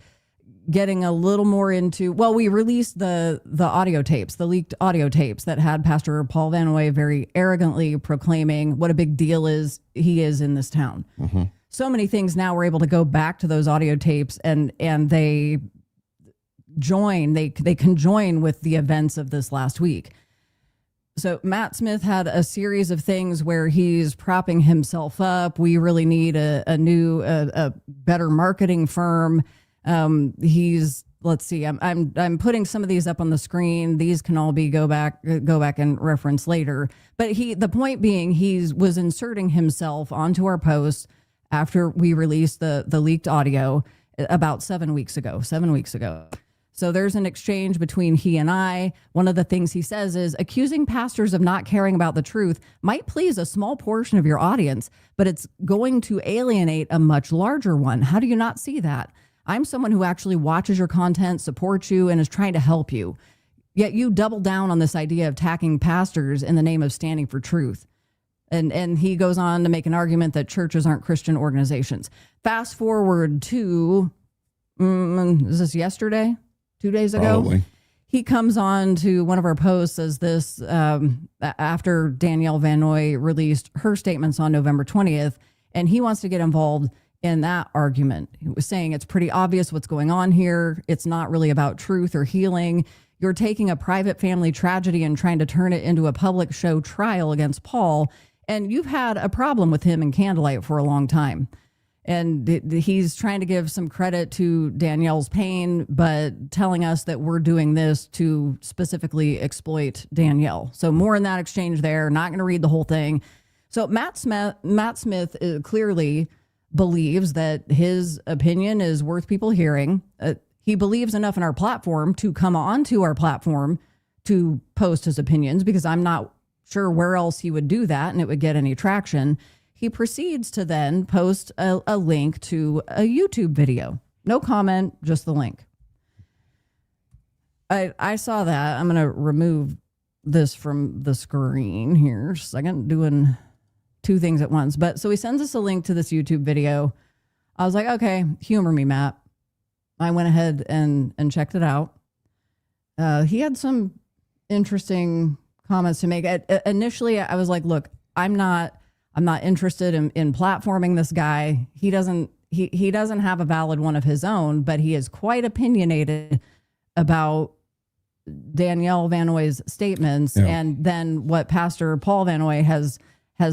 getting a little more into, well, we released the audio tapes, the leaked audio tapes that had Pastor Paul Van Noy very arrogantly proclaiming what a big deal he is in this town. Mm-hmm. So many things now we're able to go back to those audio tapes and they conjoin with the events of this last week. So Matt Smith had a series of things where he's propping himself up. We really need a better marketing firm. Let's see, I'm putting some of these up on the screen. These can all be go back and reference later. But the point being, he was inserting himself onto our posts after we released the leaked audio about 7 weeks ago. So there's an exchange between he and I. One of the things he says is accusing pastors of not caring about the truth might please a small portion of your audience, but it's going to alienate a much larger one. How do you not see that? I'm someone who actually watches your content, supports you, and is trying to help you. Yet you double down on this idea of attacking pastors in the name of standing for truth. And he goes on to make an argument that churches aren't Christian organizations. Fast forward to, is this yesterday? 2 days ago? Probably. He comes on to one of our posts as this, after Danielle Van Noy released her statements on November 20th, and he wants to get involved in that argument. He was saying it's pretty obvious what's going on here. It's not really about truth or healing. You're taking a private family tragedy and trying to turn it into a public show trial against Paul. And you've had a problem with him in Candlelight for a long time. And he's trying to give some credit to Danielle's pain, but telling us that we're doing this to specifically exploit Danielle. So more in that exchange there. Not going to read the whole thing. So Matt Smith clearly believes that his opinion is worth people hearing. He believes enough in our platform to come onto our platform to post his opinions, because I'm not sure where else he would do that and it would get any traction. He proceeds to then post a link to a YouTube video. No comment, just the link. I saw that. I'm going to remove this from the screen here. Just a second, doing two things at once. But so he sends us a link to this YouTube video. I was like, okay, humor me, Matt. I went ahead and checked it out. He had some interesting comments to make. Initially, I was like, look, I'm not interested in platforming this guy. He doesn't have a valid one of his own, but he is quite opinionated about Danielle Van Noy's statements. Yeah. And then what Pastor Paul Van Noy has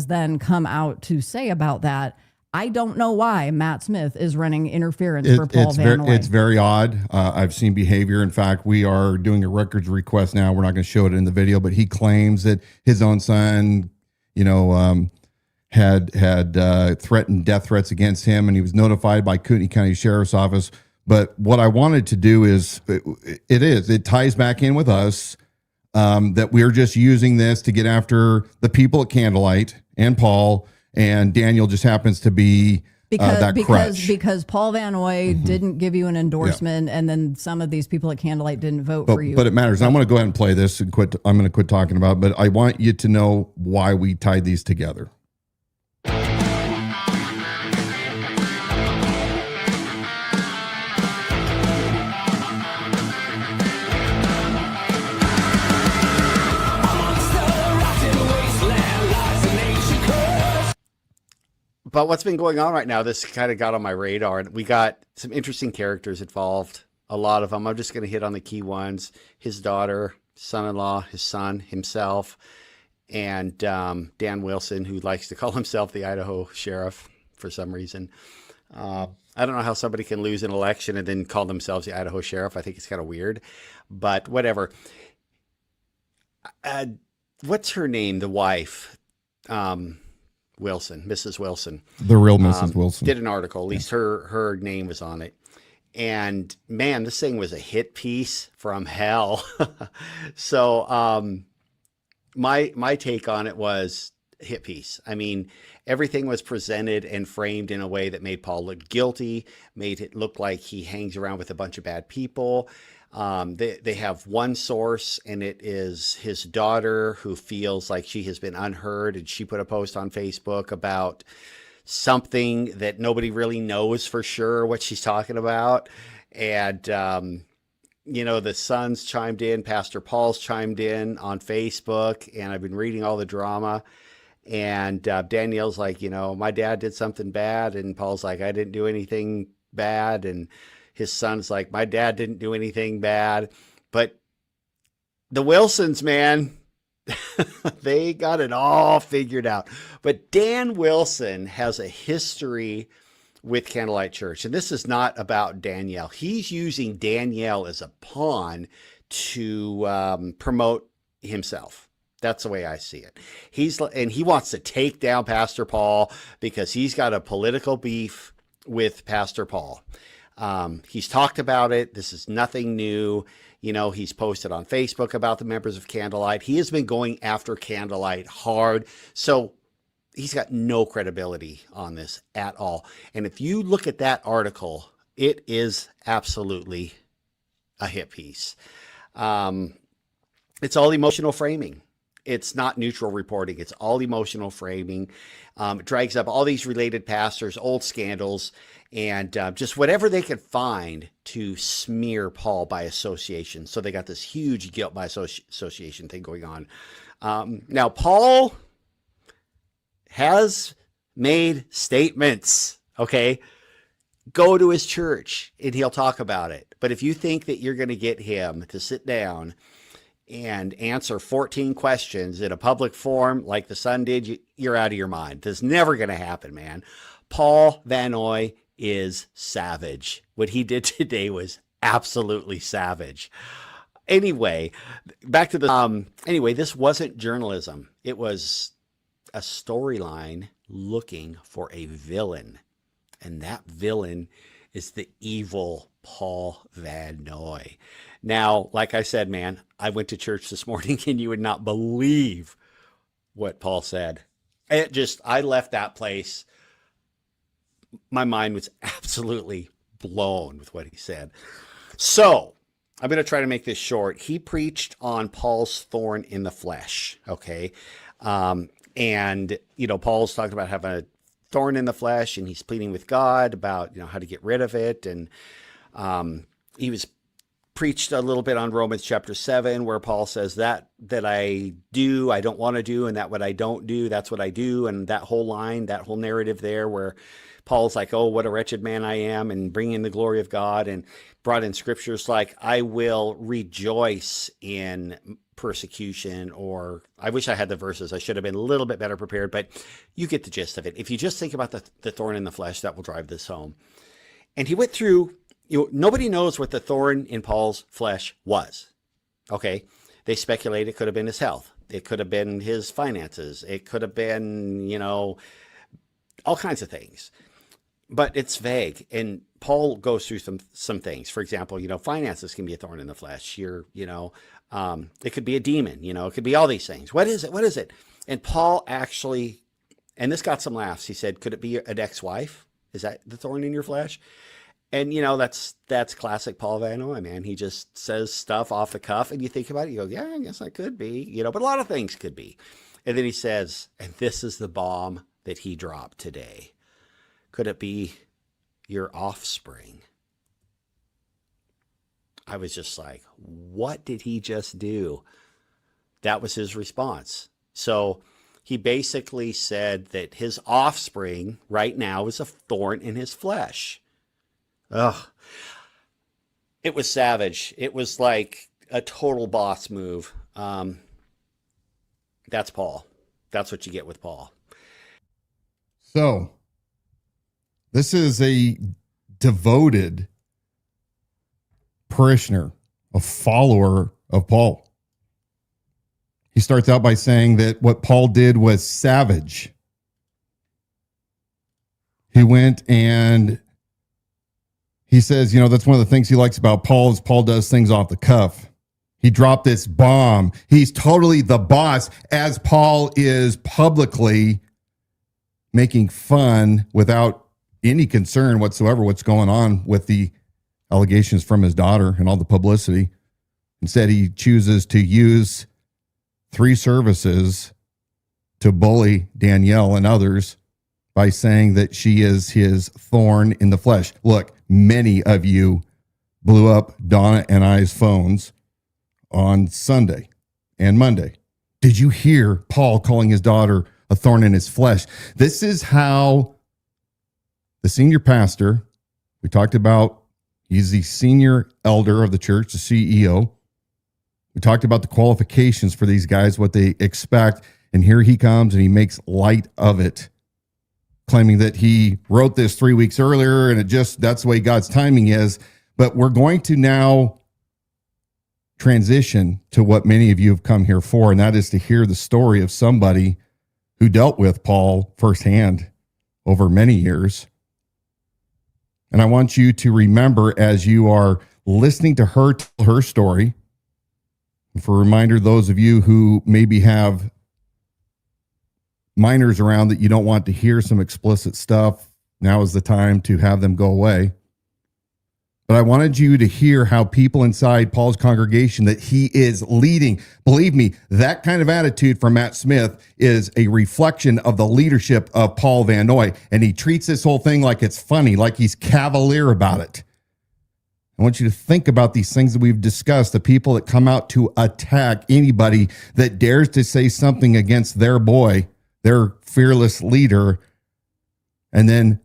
then come out to say about that. I don't know why Matt Smith is running interference for Paul Van Noy. It's very odd. I've seen behavior. In fact, we are doing a records request now. We're not going to show it in the video, but he claims that his own son, had threatened death threats against him, and he was notified by Kootenai County Sheriff's Office. But what I wanted to do is, it ties back in with us, that we're just using this to get after the people at Candlelight and Paul, and Daniel just happens to be crutch. Because Paul Van Noy didn't give you an endorsement, and then some of these people at Candlelight didn't vote for you. But it matters. I'm going to go ahead and play this and quit. I'm going to quit talking about it, but I want you to know why we tied these together. But what's been going on right now, this kind of got on my radar, and we got some interesting characters involved, a lot of them. I'm just going to hit on the key ones: his daughter, son-in-law, his son, himself, and Dan Wilson, who likes to call himself the Idaho sheriff for some reason. I don't know how somebody can lose an election and then call themselves the Idaho sheriff. I think it's kind of weird, but whatever. What's her name? The wife, Wilson, Mrs. Wilson. The real Mrs. Wilson. Did an article, at least her name was on it. And man, this thing was a hit piece from hell. So my take on it was hit piece. I mean, everything was presented and framed in a way that made Paul look guilty, made it look like he hangs around with a bunch of bad people. They have one source, and it is his daughter, who feels like she has been unheard. And she put a post on Facebook about something that nobody really knows for sure what she's talking about. And, the Son's chimed in, Pastor Paul's chimed in on Facebook, and I've been reading all the drama. And Danielle's like, my dad did something bad. And Paul's like, I didn't do anything bad. And his son's like, my dad didn't do anything bad. But the Wilsons, man, they got it all figured out. But Dan Wilson has a history with Candlelight Church. And this is not about Danielle. He's using Danielle as a pawn to promote himself. That's the way I see it. He wants to take down Pastor Paul because he's got a political beef with Pastor Paul. He's talked about it. This is nothing new. He's posted on Facebook about the members of Candlelight. He has been going after Candlelight hard. So he's got no credibility on this at all. And if you look at that article, it is absolutely a hit piece. It's all emotional framing. It's not neutral reporting. It's all emotional framing. It drags up all these related pastors, old scandals, and just whatever they could find to smear Paul by association. So they got this huge guilt by association thing going on. Now, Paul has made statements, okay? Go to his church and he'll talk about it. But if you think that you're going to get him to sit down and answer 14 questions in a public forum like the Sun did, you're out of your mind. That's never going to happen, man. Paul Van Noy is savage. What he did today was absolutely savage. Anyway, back to the, this wasn't journalism. It was a storyline looking for a villain. And that villain is the evil Paul Van Noy. Now, like I said, man, I went to church this morning and you would not believe what Paul said. I left that place. My mind was absolutely blown with what he said. So I'm going to try to make this short. He preached on Paul's thorn in the flesh. Okay. And Paul's talking about having a thorn in the flesh and he's pleading with God about, how to get rid of it. And he was preached a little bit on Romans chapter 7, where Paul says that I don't want to do, and that what I don't do, that's what I do. And that whole line, that whole narrative there where Paul's like, oh, what a wretched man I am, and bringing the glory of God, and brought in scriptures like, I will rejoice in persecution, or I wish I had the verses. I should have been a little bit better prepared, but you get the gist of it. If you just think about the thorn in the flesh, that will drive this home. And he went through, nobody knows what the thorn in Paul's flesh was. Okay. They speculate it could have been his health. It could have been his finances. It could have been, all kinds of things. But it's vague. And Paul goes through some things. For example, finances can be a thorn in the flesh. It could be a demon, it could be all these things. What is it? What is it? And Paul actually, and this got some laughs. He said, could it be an ex-wife? Is that the thorn in your flesh? And, that's classic Paul Van Noy, man. He just says stuff off the cuff and you think about it, you go, yeah, I guess that could be, but a lot of things could be. And then he says, and this is the bomb that he dropped today. Could it be your offspring? I was just like, what did he just do? That was his response. So he basically said that his offspring right now is a thorn in his flesh. Ugh. It was savage. It was like a total boss move. That's Paul. That's what you get with Paul. So this is a devoted parishioner, a follower of Paul. He starts out by saying that what Paul did was savage. He went and he says, that's one of the things he likes about Paul is Paul does things off the cuff. He dropped this bomb. He's totally the boss, as Paul is publicly making fun without any concern whatsoever what's going on with the allegations from his daughter and all the publicity. Instead, he chooses to use 3 services to bully Danielle and others by saying that she is his thorn in the flesh. Look, many of you blew up Dawna and I's phones on Sunday and Monday. Did you hear Paul calling his daughter a thorn in his flesh? This is how the senior pastor, we talked about, he's the senior elder of the church, the CEO. We talked about the qualifications for these guys, what they expect. And here he comes and he makes light of it, claiming that he wrote this 3 weeks earlier and that's the way God's timing is. But we're going to now transition to what many of you have come here for, and that is to hear the story of somebody who dealt with Paul firsthand over many years. And I want you to remember, as you are listening to her tell her story, for a reminder, those of you who maybe have minors around that you don't want to hear some explicit stuff, now is the time to have them go away. But I wanted you to hear how people inside Paul's congregation that he is leading. Believe me, that kind of attitude from Matt Smith is a reflection of the leadership of Paul Van Noy. And he treats this whole thing like it's funny, like he's cavalier about it. I want you to think about these things that we've discussed, the people that come out to attack anybody that dares to say something against their boy, their fearless leader, and then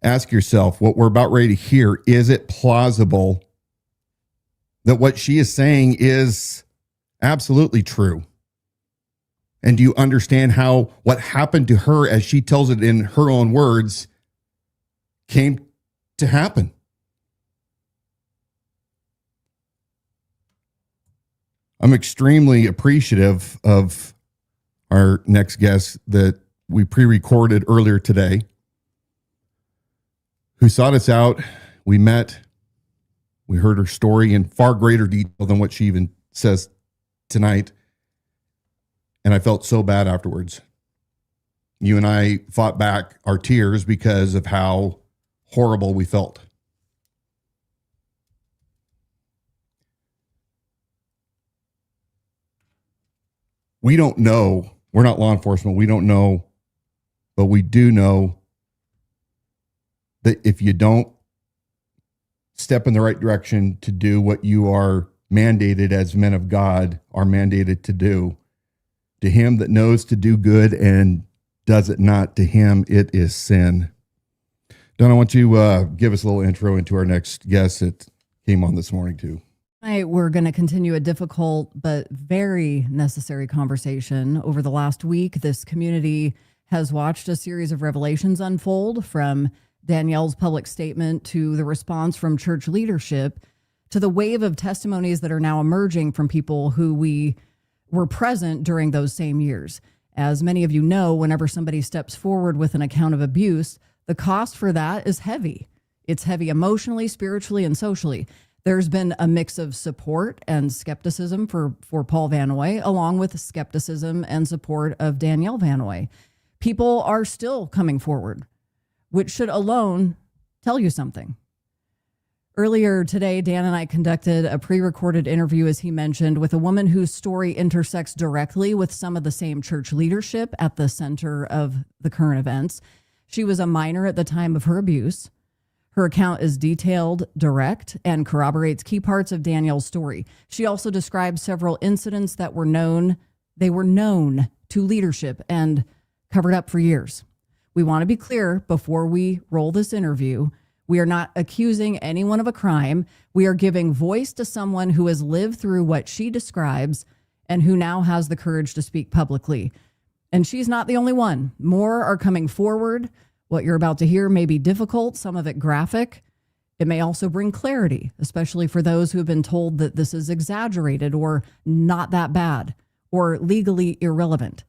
ask yourself what we're about ready to hear. Is it plausible that what she is saying is absolutely true? And do you understand how what happened to her, as she tells it in her own words, came to happen? I'm extremely appreciative of our next guest that we pre-recorded earlier today, who sought us out. We met, we heard her story in far greater detail than what she even says tonight. And I felt so bad afterwards. You and I fought back our tears because of how horrible we felt. We don't know. We're not law enforcement. We don't know, but we do know that if you don't step in the right direction to do what you are mandated as men of God are mandated to do, to him that knows to do good and does it not, to him it is sin. Dawna, I want you to give us a little intro into our next guest that came on this morning too. Tonight, we're going to continue a difficult but very necessary conversation. Over the last week, this community has watched a series of revelations unfold, from Danielle's public statement to the response from church leadership to the wave of testimonies that are now emerging from people who we were present during those same years. As many of you know, whenever somebody steps forward with an account of abuse, the cost for that is heavy. It's heavy emotionally, spiritually, and socially. There's been a mix of support and skepticism for Paul Van Noy, along with skepticism and support of Danielle Van Noy. People are still coming forward, which should alone tell you something. Earlier today, Dan and I conducted a pre-recorded interview, as he mentioned, with a woman whose story intersects directly with some of the same church leadership at the center of the current events. She was a minor at the time of her abuse. Her account is detailed, direct, and corroborates key parts of Danielle's story. She also describes several incidents that were known to leadership and covered up for years. We want to be clear before we roll this interview. We are not accusing anyone of a crime. We are giving voice to someone who has lived through what she describes and who now has the courage to speak publicly. And she's not the only one. More are coming forward. What you're about to hear may be difficult, some of it graphic. It may also bring clarity, especially for those who have been told that this is exaggerated or not that bad or legally irrelevant.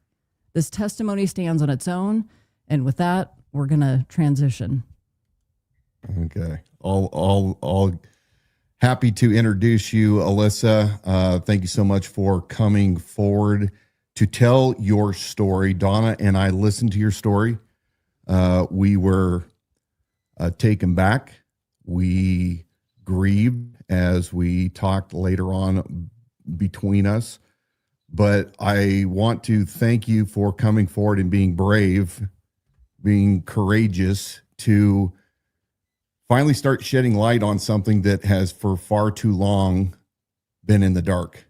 This testimony stands on its own. And with that, we're going to transition. Okay. All happy to introduce you, Alyssa. Thank you so much for coming forward to tell your story. Dawna and I listened to your story. We were taken back. We grieved as we talked later on between us. But I want to thank you for coming forward and being brave, being courageous to finally start shedding light on something that has for far too long been in the dark.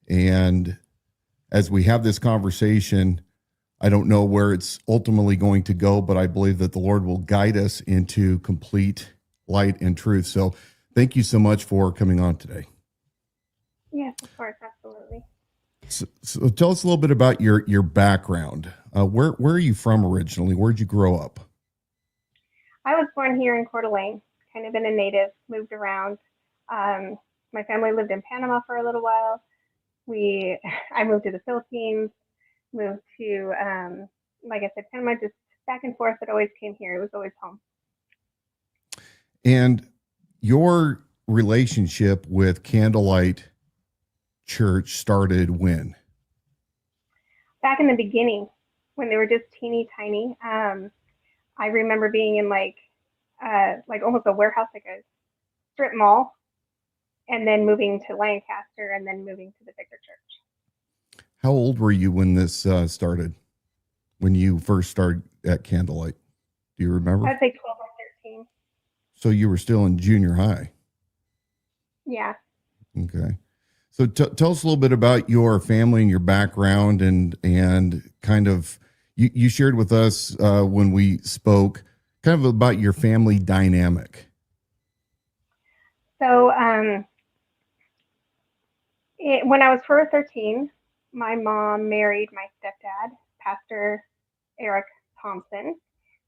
And as we have this conversation, I don't know where it's ultimately going to go, but I believe that the Lord will guide us into complete light and truth. So thank you so much for coming on today. Yes, of course, absolutely. So tell us a little bit about your background. Where are you from originally? Where'd you grow up? I was born here in Coeur d'Alene, kind of been a native, moved around. My family lived in Panama for a little while. I moved to the Philippines, moved to, like I said, Panama, just back and forth, but always came here. It was always home. And your relationship with Candlelight Church started when? Back in the beginning, when they were just teeny tiny. I remember being in like almost a warehouse, like a strip mall, and then moving to Lancaster, and then moving to the bigger church. How old were you when this started? When you first started at Candlelight? Do you remember? I'd say 12 or 13. So you were still in junior high. Yeah. Okay. So tell us a little bit about your family and your background, and kind of you shared with us when we spoke kind of about your family dynamic. So when I was 13, my mom married my stepdad, Pastor Eric Thompson,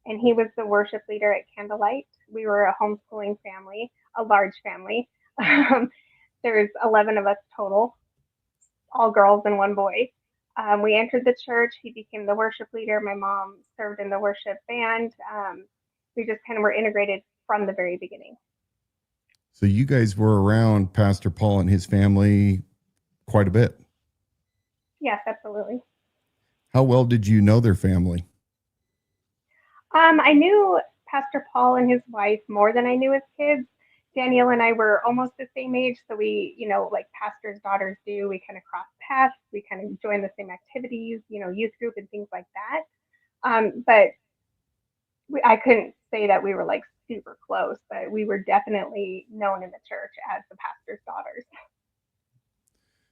and he was the worship leader at Candlelight. We were a homeschooling family, a large family. There's 11 of us total, all girls and one boy. We entered the church. He became the worship leader. My mom served in the worship band. We just kind of were integrated from the very beginning. So you guys were around Pastor Paul and his family quite a bit. Yes, absolutely. How well did you know their family? I knew Pastor Paul and his wife more than I knew his kids. Danielle and I were almost the same age, so we, like pastors' daughters do, we kind of crossed paths, we kind of joined the same activities, youth group and things like that. But I couldn't say that we were like super close, but we were definitely known in the church as the pastor's daughters.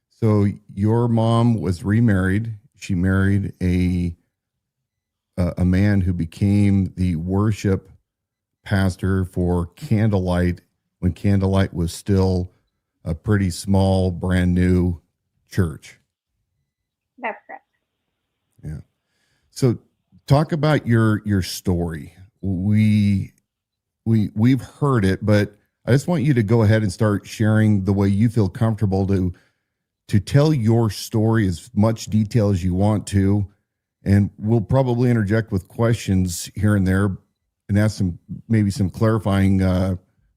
So your mom was remarried. She married a man who became the worship pastor for Candlelight when Candlelight was still a pretty small, brand new church. That's correct. Yeah. So talk about your story. We've heard it, but I just want you to go ahead and start sharing the way you feel comfortable to tell your story as much detail as you want to. And we'll probably interject with questions here and there and ask maybe some clarifying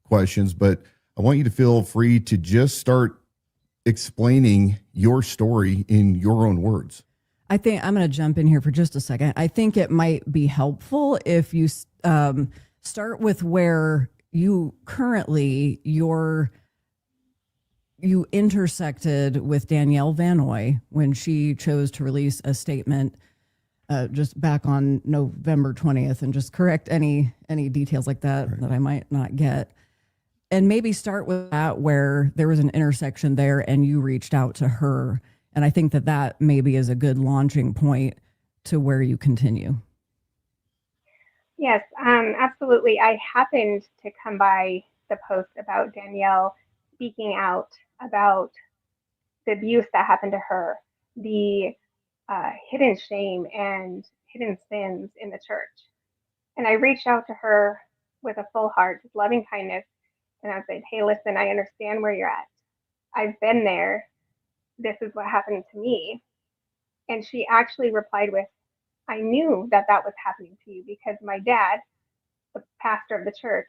questions, but I want you to feel free to just start explaining your story in your own words. I think I'm going to jump in here for just a second. I think it might be helpful if you start with where you currently you intersected with Danielle Van Noy when she chose to release a statement just back on November 20th, and just correct any details like that that I might not get. And maybe start with that, where there was an intersection there and you reached out to her. And I think that maybe is a good launching point to where you continue. Yes, absolutely. I happened to come by the post about Danielle speaking out about the abuse that happened to her, the hidden shame and hidden sins in the church. And I reached out to her with a full heart, just loving kindness. And I said, hey, listen, I understand where you're at. I've been there. This is what happened to me. And she actually replied with, I knew that was happening to you because my dad, the pastor of the church,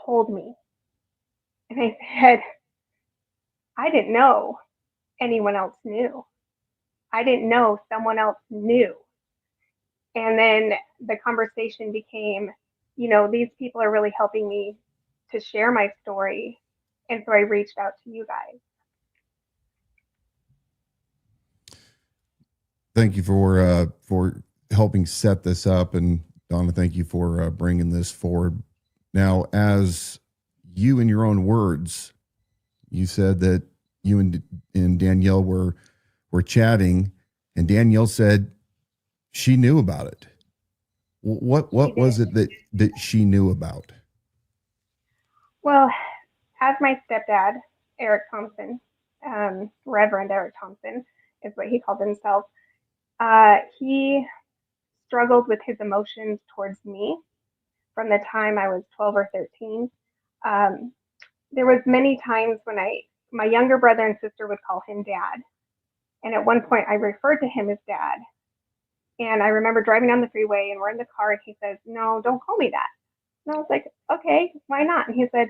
told me. And I said, I didn't know anyone else knew. I didn't know someone else knew. And then the conversation became, these people are really helping me to share my story. And so I reached out to you guys. Thank you for helping set this up. And Dawna, thank you for bringing this forward. Now, as you, in your own words, you said that you and Danielle were chatting, and Danielle said she knew about it. What was it that she knew about? Well, as my stepdad, Eric Thompson, Reverend Eric Thompson is what he called himself, he struggled with his emotions towards me from the time I was 12 or 13. There was many times when my younger brother and sister would call him dad. And at one point I referred to him as dad. And I remember driving down the freeway and we're in the car and he says, "No, don't call me that." And I was like, "Okay, why not?" And he said,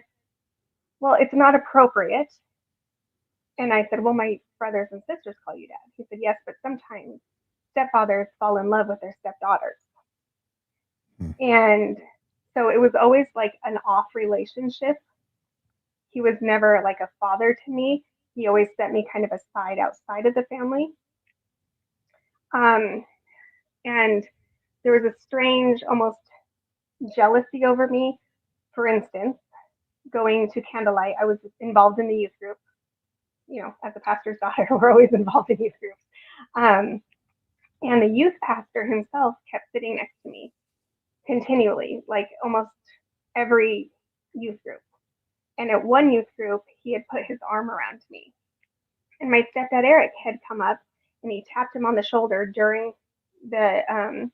"Well, it's not appropriate." And I said, "Well, my brothers and sisters call you dad." He said, "Yes, but sometimes stepfathers fall in love with their stepdaughters." And so it was always like an off relationship. He was never like a father to me. He always set me kind of aside outside of the family. And there was a strange, almost jealousy over me. For instance, going to Candlelight, I was involved in the youth group. You know, as a pastor's daughter, we're always involved in youth groups. And the youth pastor himself kept sitting next to me continually, like almost every youth group. And at one youth group, he had put his arm around me. And my stepdad, Eric, had come up and he tapped him on the shoulder during the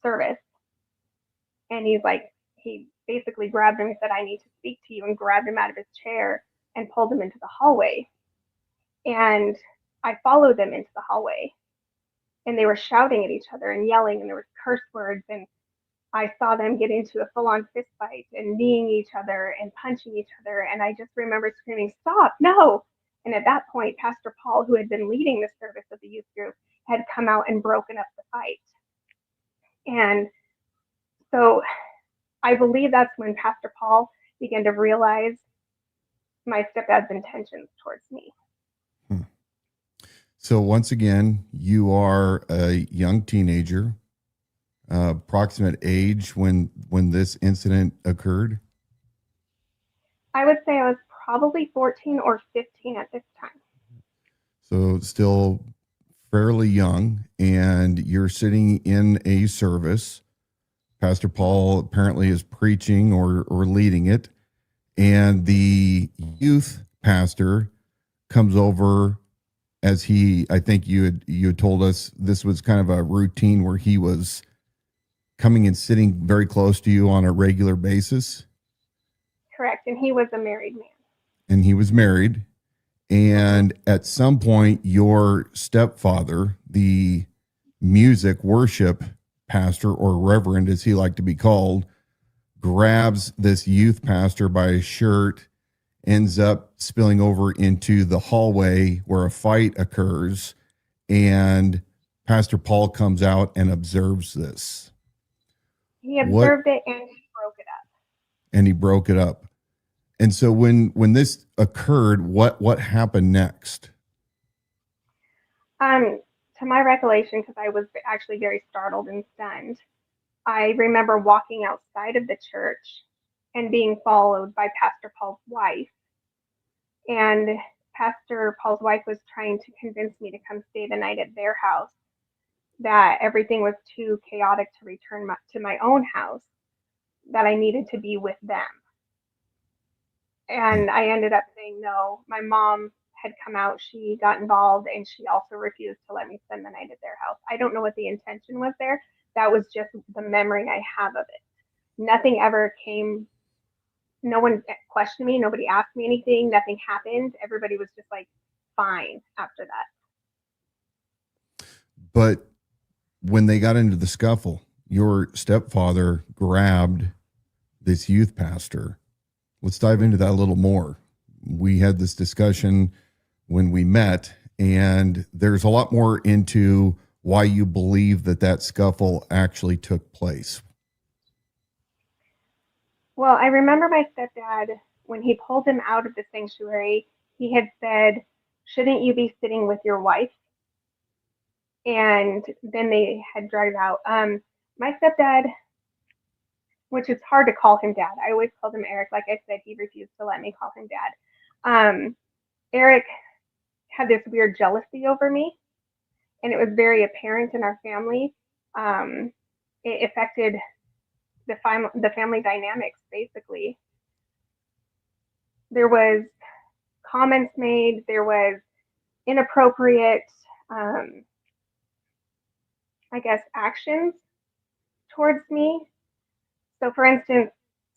service. And he basically grabbed him and said, "I need to speak to you," and grabbed him out of his chair and pulled him into the hallway. And I followed them into the hallway. And they were shouting at each other and yelling, and there was curse words. And I saw them get into a full-on fist fight and kneeing each other and punching each other. And I just remember screaming, "Stop, no!" And at that point, Pastor Paul, who had been leading the service of the youth group, had come out and broken up the fight. And so I believe that's when Pastor Paul began to realize my stepdad's intentions towards me. So once again, you are a young teenager, approximate age when this incident occurred? I would say I was probably 14 or 15 at this time. So still fairly young, and you're sitting in a service. Pastor Paul apparently is preaching or leading it, and the youth pastor comes over. As I think you had told us this was kind of a routine where he was coming and sitting very close to you on a regular basis. Correct. And he was a married man. And he was married. And at some point, your stepfather, the music worship pastor, or reverend as he liked to be called, grabs this youth pastor by his shirt, ends up spilling over into the hallway where a fight occurs, and Pastor Paul comes out and observes this. He observed it and he broke it up. And he broke it up. And so when this occurred, what happened next? To my recollection, because I was actually very startled and stunned, I remember walking outside of the church and being followed by Pastor Paul's wife. And Pastor Paul's wife was trying to convince me to come stay the night at their house, that everything was too chaotic to return to my own house, that I needed to be with them. And I ended up saying no. My mom had come out, she got involved, and she also refused to let me spend the night at their house. I don't know what the intention was there. That was just the memory I have of it. Nothing ever came. No one questioned me. Nobody asked me anything. Nothing happened. Everybody was just like fine after that. But when they got into the scuffle, your stepfather grabbed this youth pastor. Let's dive into that a little more. We had this discussion when we met, and there's a lot more into why you believe that scuffle actually took place. Well, I remember my stepdad, when he pulled him out of the sanctuary, he had said, "Shouldn't you be sitting with your wife?" And then they had dragged out. My stepdad, which is hard to call him dad. I always called him Eric. Like I said, he refused to let me call him dad. Eric had this weird jealousy over me, and it was very apparent in our family. It affected the family dynamics, basically. There was comments made. There was inappropriate, I guess, actions towards me. So, for instance,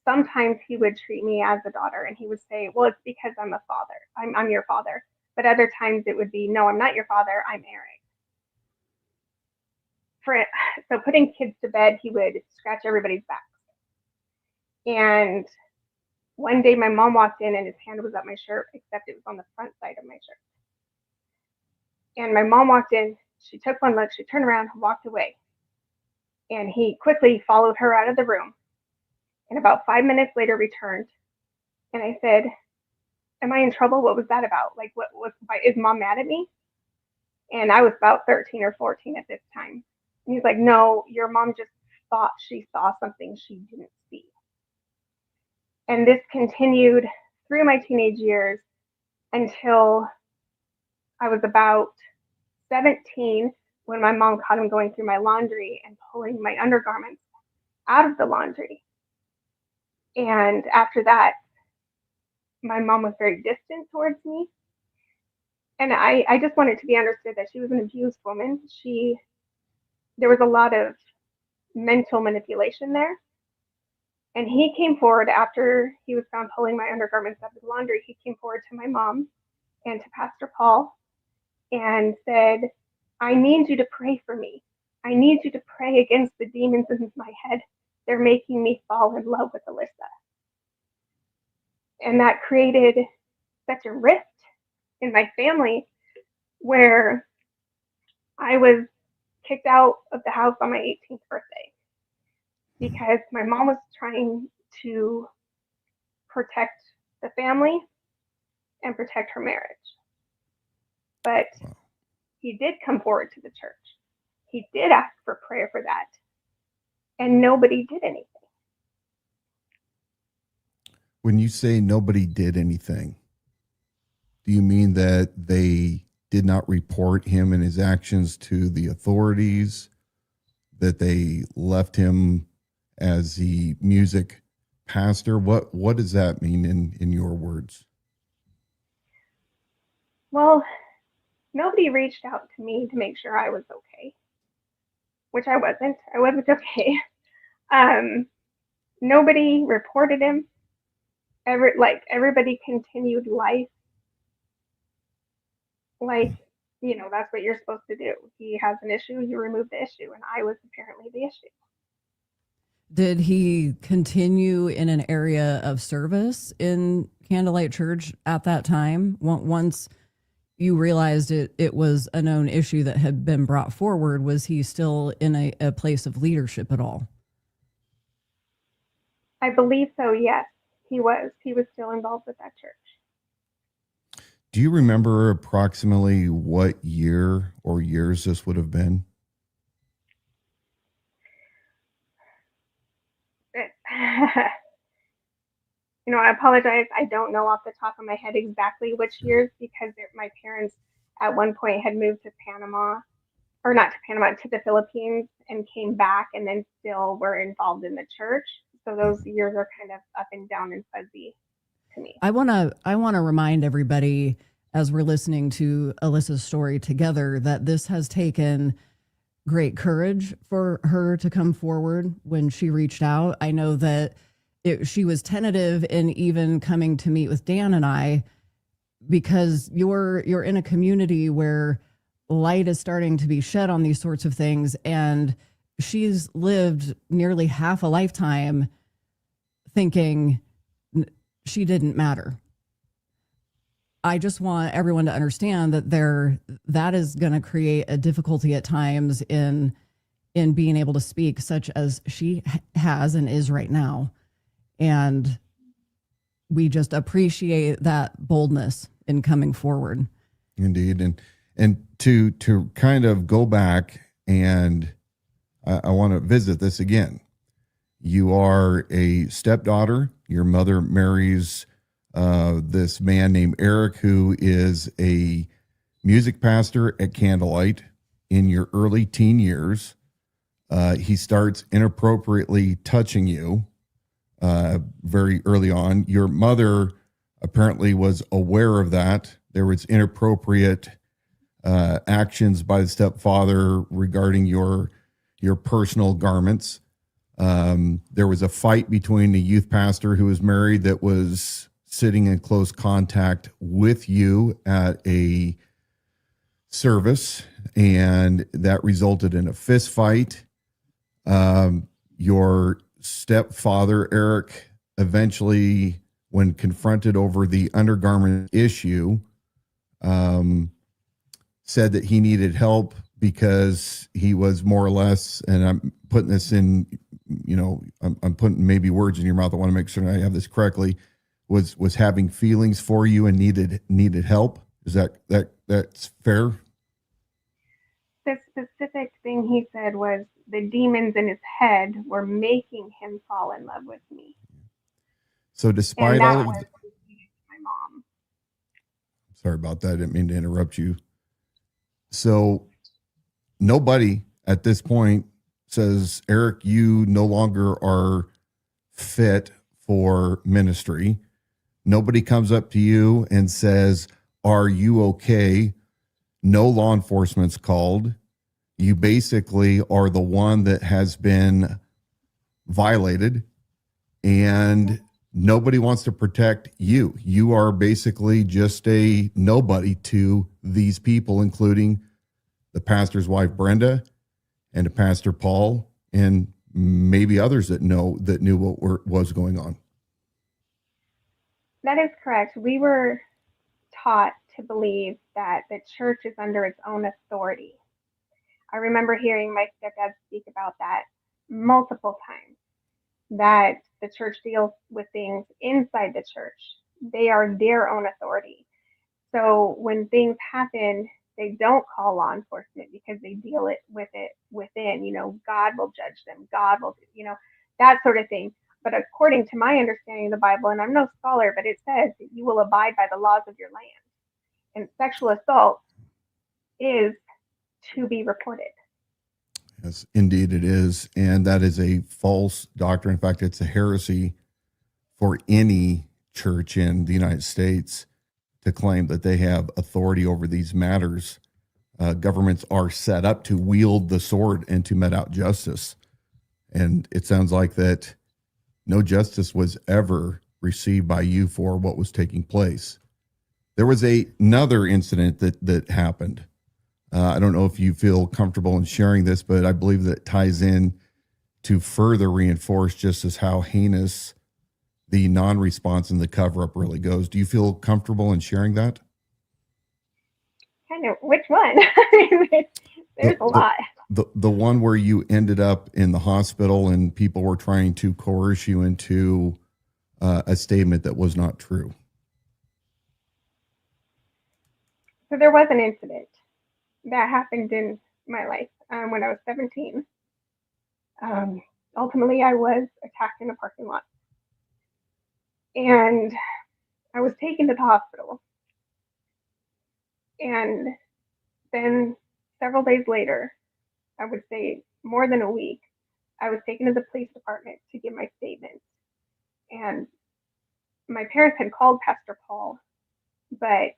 sometimes he would treat me as a daughter, and he would say, well, it's because I'm a father. I'm your father. But other times it would be, no, I'm not your father. I'm Eric. So putting kids to bed, he would scratch everybody's backs. And one day my mom walked in and his hand was up my shirt, except it was on the front side of my shirt. And my mom walked in, she took one look, she turned around and walked away. And he quickly followed her out of the room. And about 5 minutes later returned. And I said, am I in trouble? What was that about? Like, is mom mad at me? And I was about 13 or 14 at this time. And he's like, no, your mom just thought she saw something she didn't see. And this continued through my teenage years until I was about 17, when my mom caught him going through my laundry and pulling my undergarments out of the laundry. And after that, my mom was very distant towards me. And I just wanted to be understood that she was an abused woman. There was a lot of mental manipulation there. And he came forward after he was found pulling my undergarments out of the laundry. He came forward to my mom and to Pastor Paul and said, I need you to pray for me. I need you to pray against the demons in my head. They're making me fall in love with Alyssa. And that created such a rift in my family, where I was kicked out of the house on my 18th birthday because my mom was trying to protect the family and protect her marriage. But he did come forward to the church. He did ask for prayer for that. And nobody did anything. When you say nobody did anything, do you mean that they did not report him and his actions to the authorities, that they left him as the music pastor? What does that mean in your words? Well, nobody reached out to me to make sure I was okay, which I wasn't. I wasn't okay. Nobody reported him. Everybody continued life. Like, that's what you're supposed to do. He has an issue, you remove the issue, and I was apparently the issue. Did he continue in an area of service in Candlelight Church at that time? Once you realized it was a known issue that had been brought forward, was he still in a place of leadership at all? I believe so, yes. He was still involved with that church. Do you remember approximately what year or years this would have been? I apologize. I don't know off the top of my head exactly which years, because my parents at one point had moved to Panama, or not to Panama, to the Philippines, and came back and then still were involved in the church. So those years are kind of up and down and fuzzy to me. I want to remind everybody, as we're listening to Alyssa's story together, that this has taken great courage for her to come forward when she reached out. I know that she was tentative in even coming to meet with Dan and I, because you're in a community where light is starting to be shed on these sorts of things, and she's lived nearly half a lifetime thinking she didn't matter. I just want everyone to understand that that is going to create a difficulty at times in being able to speak, such as she has and is right now. And we just appreciate that boldness in coming forward. Indeed. And to kind of go back, and I want to visit this again. You are a stepdaughter. Your mother marries this man named Eric, who is a music pastor at Candlelight. In your early teen years, he starts inappropriately touching you very early on. Your mother apparently was aware of that. There was inappropriate actions by the stepfather regarding your personal garments. There was a fight between the youth pastor who was married that was sitting in close contact with you at a service, and that resulted in a fist fight. Your stepfather, Eric, eventually, when confronted over the undergarment issue, said that he needed help because he was more or less, and I'm putting this in, I'm putting maybe words in your mouth. I want to make sure I have this correctly. Was having feelings for you and needed help. Is that's fair? The specific thing he said was the demons in his head were making him fall in love with me. So despite and that all of was my mom. sorry about that. I didn't mean to interrupt you. So nobody at this point says, Eric, you no longer are fit for ministry. Nobody comes up to you and says, are you okay? No law enforcement's called. You basically are the one that has been violated, and nobody wants to protect you. You are basically just a nobody to these people, including the pastor's wife, Brenda, and the pastor, Paul, and maybe others that knew what was going on. That is correct. We were taught to believe that the church is under its own authority. I remember hearing my stepdad speak about that multiple times, that the church deals with things inside the church. They are their own authority. So when things happen, they don't call law enforcement because they deal with it within. God will judge them. God will, that sort of thing. But according to my understanding of the Bible, and I'm no scholar, but it says that you will abide by the laws of your land. And sexual assault is to be reported. Yes, indeed it is. And that is a false doctrine. In fact, it's a heresy for any church in the United States to claim that they have authority over these matters. Governments are set up to wield the sword and to mete out justice. And it sounds like that no justice was ever received by you for what was taking place. There was another incident that happened. I don't know if you feel comfortable in sharing this, but I believe that ties in to further reinforce just as how heinous the non-response and the cover-up really goes. Do you feel comfortable in sharing that? Kind of, which one? There's a lot. The one where you ended up in the hospital and people were trying to coerce you into a statement that was not true. So there was an incident that happened in my life when I was 17. Ultimately, I was attacked in a parking lot. And I was taken to the hospital. And then several days later, I would say more than a week, I was taken to the police department to give my statement. And my parents had called Pastor Paul, but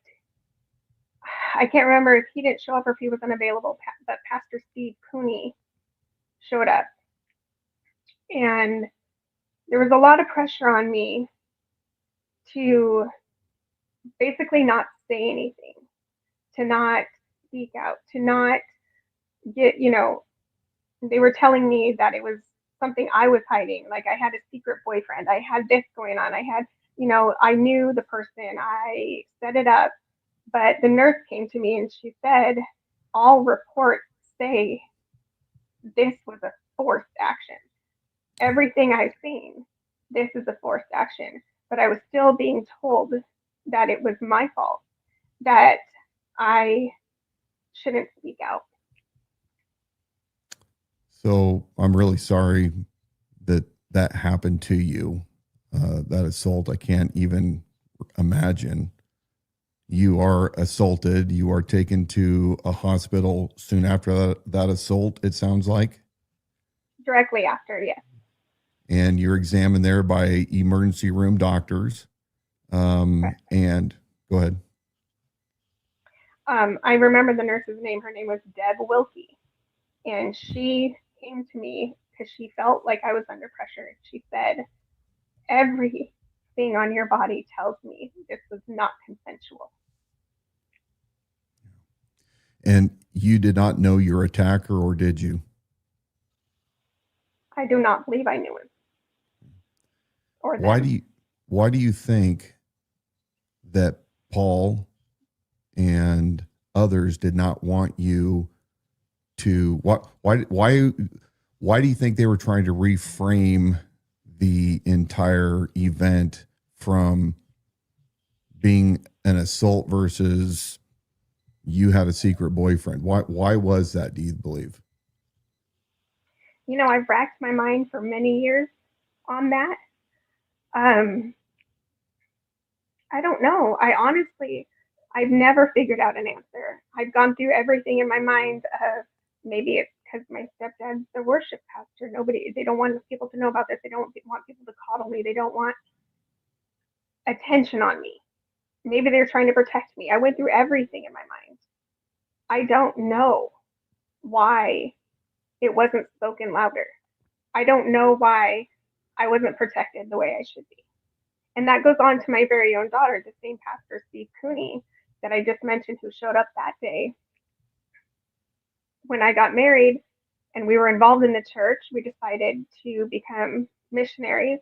I can't remember if he didn't show up or if he was unavailable, but Pastor Steve Cooney showed up. And there was a lot of pressure on me to basically not say anything, to not speak out, to not get, they were telling me that it was something I was hiding. Like I had a secret boyfriend. I had this going on. I had, I knew the person. I set it up. But the nurse came to me and she said, all reports say this was a forced action. Everything I've seen, this is a forced action. But I was still being told that it was my fault, that I shouldn't speak out. So I'm really sorry that happened to you. That assault, I can't even imagine. You are assaulted. You are taken to a hospital soon after that assault, it sounds like. Directly after, yes. And you're examined there by emergency room doctors. And go ahead. I remember the nurse's name. Her name was Deb Wilkie. And she came to me because she felt like I was under pressure. She said, everything on your body tells me this was not consensual. And you did not know your attacker, or did you? I do not believe I knew him. Or Why them. do you think that Paul and others did not want you to, why do you think they were trying to reframe the entire event from being an assault versus you had a secret boyfriend? Why was that, do you believe? You know, I've racked my mind for many years on that. I don't know. I've never figured out an answer. I've gone through everything in my mind of maybe it's because my stepdad's the worship pastor. They don't want people to know about this. They don't want people to coddle me. They don't want attention on me. Maybe they're trying to protect me. I went through everything in my mind. I don't know why it wasn't spoken louder. I don't know why I wasn't protected the way I should be. And that goes on to my very own daughter, the same pastor, Steve Cooney, that I just mentioned, who showed up that day. When I got married and we were involved in the church, we decided to become missionaries,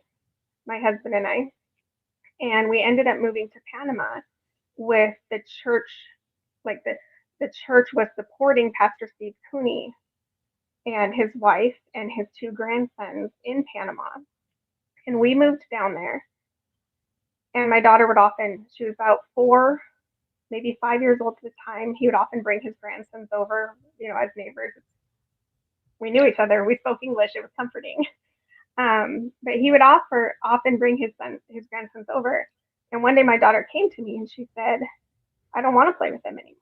my husband and I. And we ended up moving to Panama with the church, like the church was supporting Pastor Steve Cooney and his wife and his two grandsons in Panama. And we moved down there. And my daughter she was about 4, maybe 5 years old at the time. He would often bring his grandsons over, as neighbors. We knew each other. We spoke English. It was comforting. But he would often bring his grandsons over. And one day my daughter came to me and she said, I don't want to play with them anymore.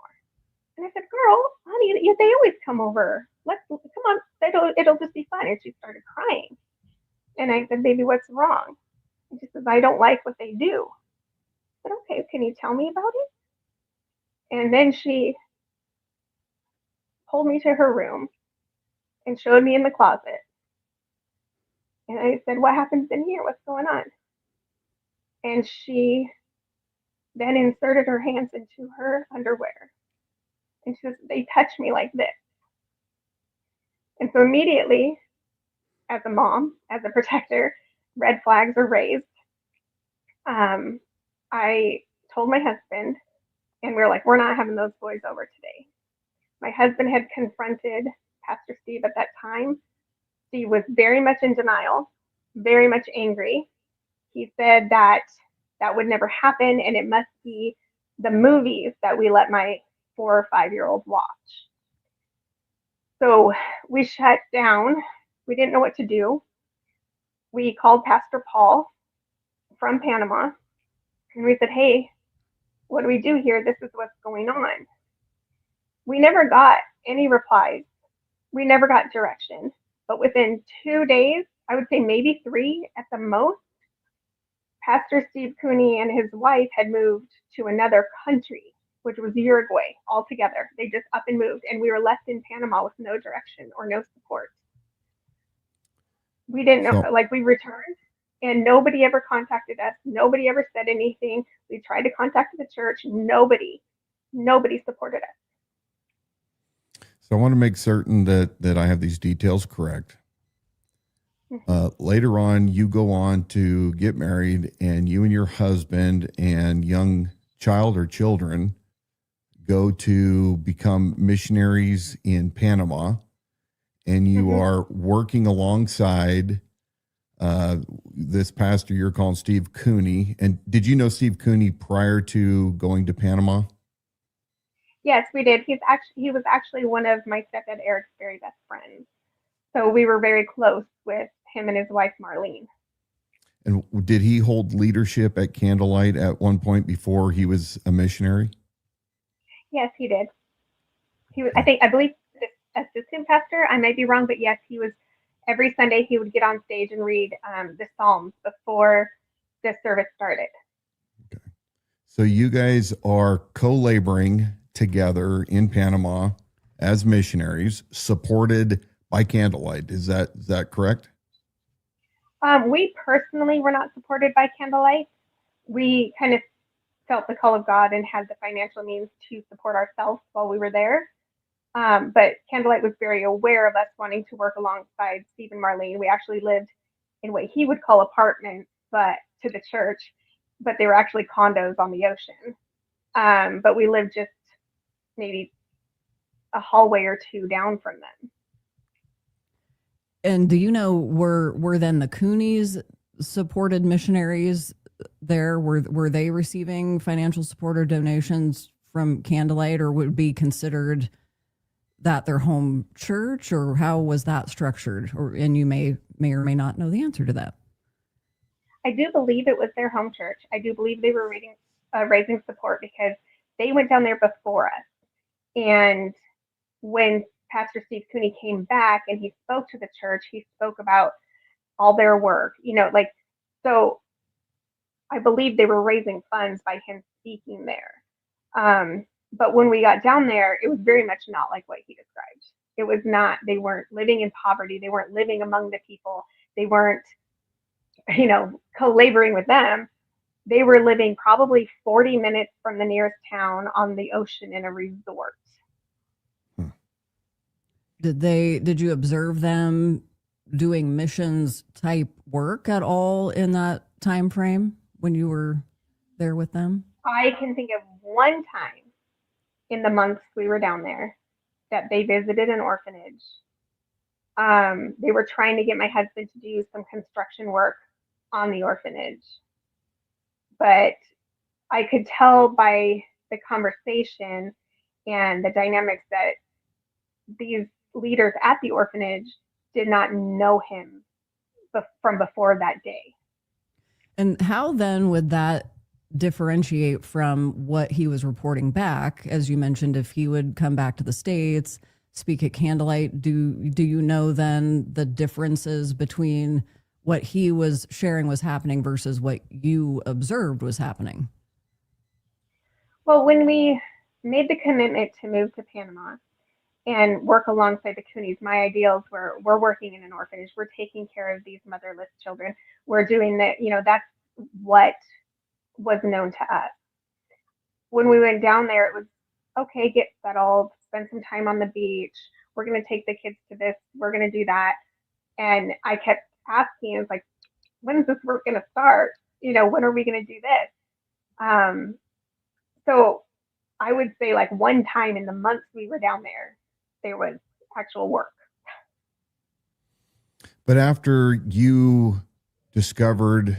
And I said, girl, honey, they always come over. Come on, it'll just be fun. And she started crying. And I said, baby, what's wrong? And she says, I don't like what they do. I said, okay, can you tell me about it? And then she pulled me to her room and showed me in the closet. And I said, what happens in here? What's going on? And she then inserted her hands into her underwear. And she says, they touch me like this. And so immediately, as a mom, as a protector, red flags are raised. I told my husband, and we were like, we're not having those boys over today. My husband had confronted Pastor Steve at that time. Steve was very much in denial, very much angry. He said that would never happen, and it must be the movies that we let my 4 or 5-year-old watch. So we shut down. We didn't know what to do. We called Pastor Paul from Panama, and we said, hey, what do we do here? This is what's going on. We never got any replies. We never got direction. But within 2 days, I would say maybe 3 at the most, Pastor Steve Cooney and his wife had moved to another country, which was Uruguay altogether. They just up and moved, and we were left in Panama with no direction or no support. We didn't know, we returned, and nobody ever contacted us. Nobody ever said anything. We tried to contact the church. Nobody supported us. So I want to make certain that I have these details correct. Later on, you go on to get married, and you and your husband and young child or children go to become missionaries in Panama, and you are working alongside this pastor you're calling Steve Cooney. And did you know Steve Cooney prior to going to Panama? Yes, we did. He was actually one of my stepdad Eric's very best friends. So we were very close with him and his wife Marlene. And did he hold leadership at Candlelight at one point before he was a missionary? Yes, he did. He was, I believe, assistant pastor. I may be wrong, but yes, he was. Every Sunday he would get on stage and read the Psalms before the service started. Okay. So you guys are co-laboring together in Panama as missionaries, supported by Candlelight. Is that correct? We personally were not supported by Candlelight. We kind of felt the call of God and had the financial means to support ourselves while we were there. But Candlelight was very aware of us wanting to work alongside Steve and Marlene. We actually lived in what he would call apartments, but to the church, but they were actually condos on the ocean. But we lived just maybe a hallway or two down from them. And do you know, were then the Coonies supported missionaries there? Were they receiving financial support or donations from Candlelight, or would be considered that their home church, or how was that structured? And you may or may not know the answer to that. I do believe it was their home church. I do believe they were raising support because they went down there before us. And when Pastor Steve Cooney came back and he spoke to the church, he spoke about all their work, so I believe they were raising funds by him speaking there. But when we got down there, it was very much not like what he described. It was not, they weren't living in poverty. They weren't living among the people. They weren't, co-laboring with them. They were living probably 40 minutes from the nearest town on the ocean in a resort. Did you observe them doing missions type work at all in that time frame when you were there with them? I can think of one time in the months we were down there that they visited an orphanage. They were trying to get my husband to do some construction work on the orphanage, but I could tell by the conversation and the dynamics that these leaders at the orphanage did not know him from before that day. And how then would that differentiate from what he was reporting back? As you mentioned, if he would come back to the States, speak at Candlelight, do you know then the differences between what he was sharing was happening versus what you observed was happening? Well, when we made the commitment to move to Panama and work alongside the Coonies, my ideals were we're working in an orphanage, we're taking care of these motherless children, we're doing that, that's what was known to us. When we went down there, it was okay, get settled, spend some time on the beach. We're going to take the kids to this, we're going to do that. And I kept asking, it's like, when is this work going to start? When are we going to do this? So I would say like one time in the months we were down there was actual work. But after you discovered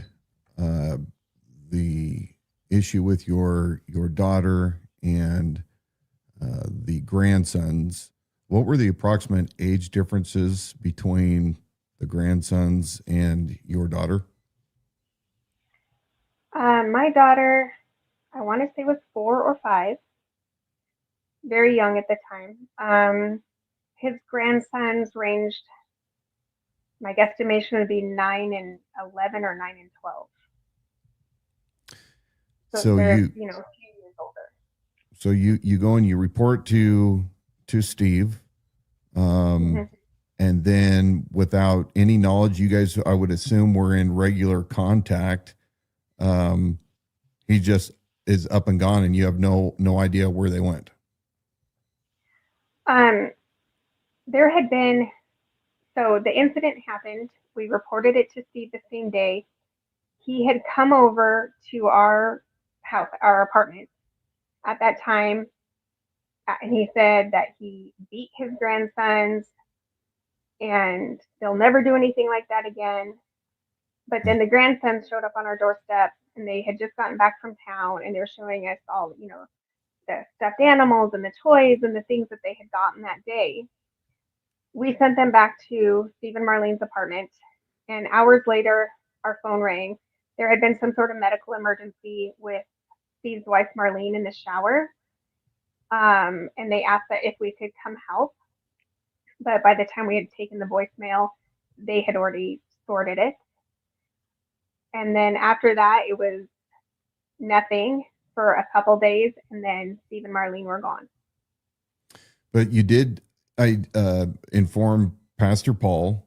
the issue with your daughter and the grandsons, what were the approximate age differences between the grandsons and your daughter? My daughter, I want to say, was 4 or 5, very young at the time. His grandsons ranged, my guesstimation would be 9 and 11 or 9 and 12. So they're, you, a few years older. So you go and you report to Steve, Mm-hmm. and then without any knowledge, you guys, I would assume, were in regular contact. He just is up and gone, and you have no idea where they went. There had been, so the incident happened. We reported it to Steve the same day. He had come over to our house, our apartment at that time, and he said that he beat his grandsons and they'll never do anything like that again. But then the grandsons showed up on our doorstep and they had just gotten back from town and they were showing us all, the stuffed animals and the toys and the things that they had gotten that day. We sent them back to Steve and Marlene's apartment, and hours later, our phone rang. There had been some sort of medical emergency with Steve's wife, Marlene, in the shower, and they asked that if we could come help. But by the time we had taken the voicemail, they had already sorted it. And then after that, it was nothing for a couple days, and then Steve and Marlene were gone. But you did inform Pastor Paul.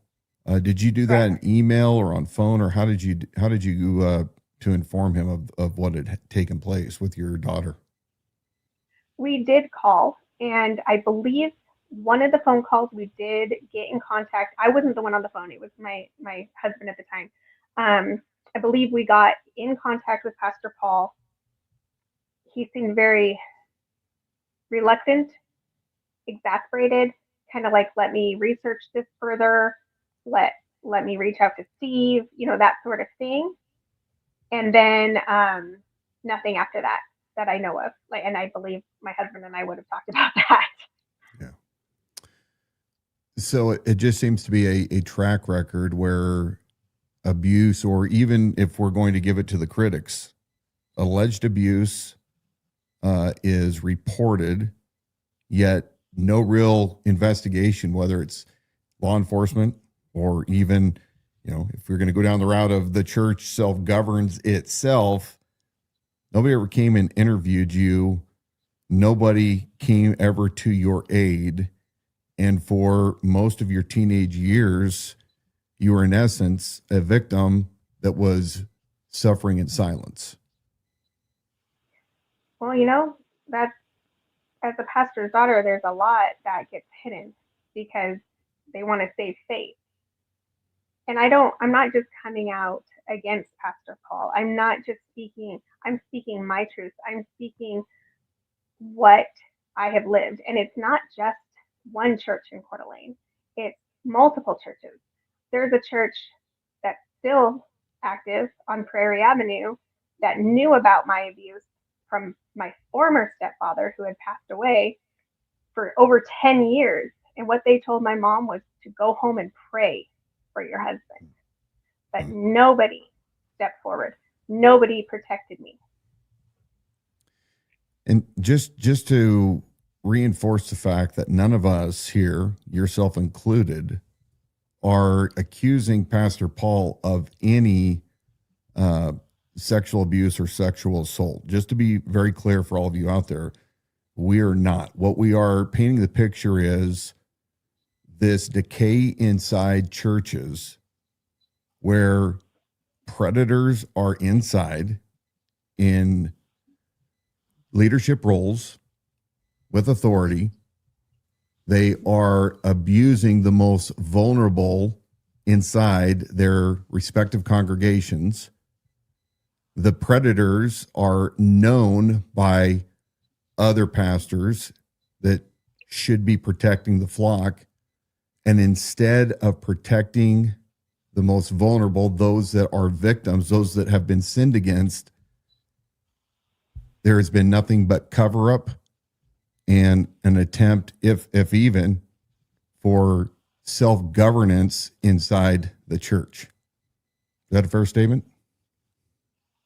Did you do that in email or on phone, or how did you to inform him of what had taken place with your daughter? We did call, and I believe one of the phone calls we did get in contact. I wasn't the one on the phone; it was my husband at the time. I believe we got in contact with Pastor Paul. He seemed very reluctant, exasperated, kind of like, let me research this further, let me reach out to Steve, that sort of thing. And then nothing after that I know of. And I believe my husband and I would have talked about that. Yeah. So it just seems to be a track record where abuse, or even if we're going to give it to the critics, alleged abuse is reported, yet no real investigation, whether it's law enforcement or even, if you're going to go down the route of the church self-governs itself, nobody ever came and interviewed you. Nobody came ever to your aid. And for most of your teenage years, you were in essence a victim that was suffering in silence. Well, that's, as a pastor's daughter, there's a lot that gets hidden because they want to save face. And I'm not just coming out against Pastor Paul. I'm not just I'm speaking my truth. I'm speaking what I have lived. And it's not just one church in Coeur d'Alene. It's multiple churches. There's a church that's still active on Prairie Avenue that knew about my abuse from my former stepfather, who had passed away for over 10 years. And what they told my mom was to go home and pray for your husband. But nobody stepped forward. Nobody protected me. And just to reinforce the fact that none of us here, yourself included, are accusing Pastor Paul of any sexual abuse or sexual assault. Just to be very clear for all of you out there, we are not. What we are painting the picture is this decay inside churches where predators are inside in leadership roles with authority. They are abusing the most vulnerable inside their respective congregations. The predators are known by other pastors that should be protecting the flock. And instead of protecting the most vulnerable, those that are victims, those that have been sinned against, there has been nothing but cover up and an attempt, if even, for self-governance inside the church. Is that a fair statement?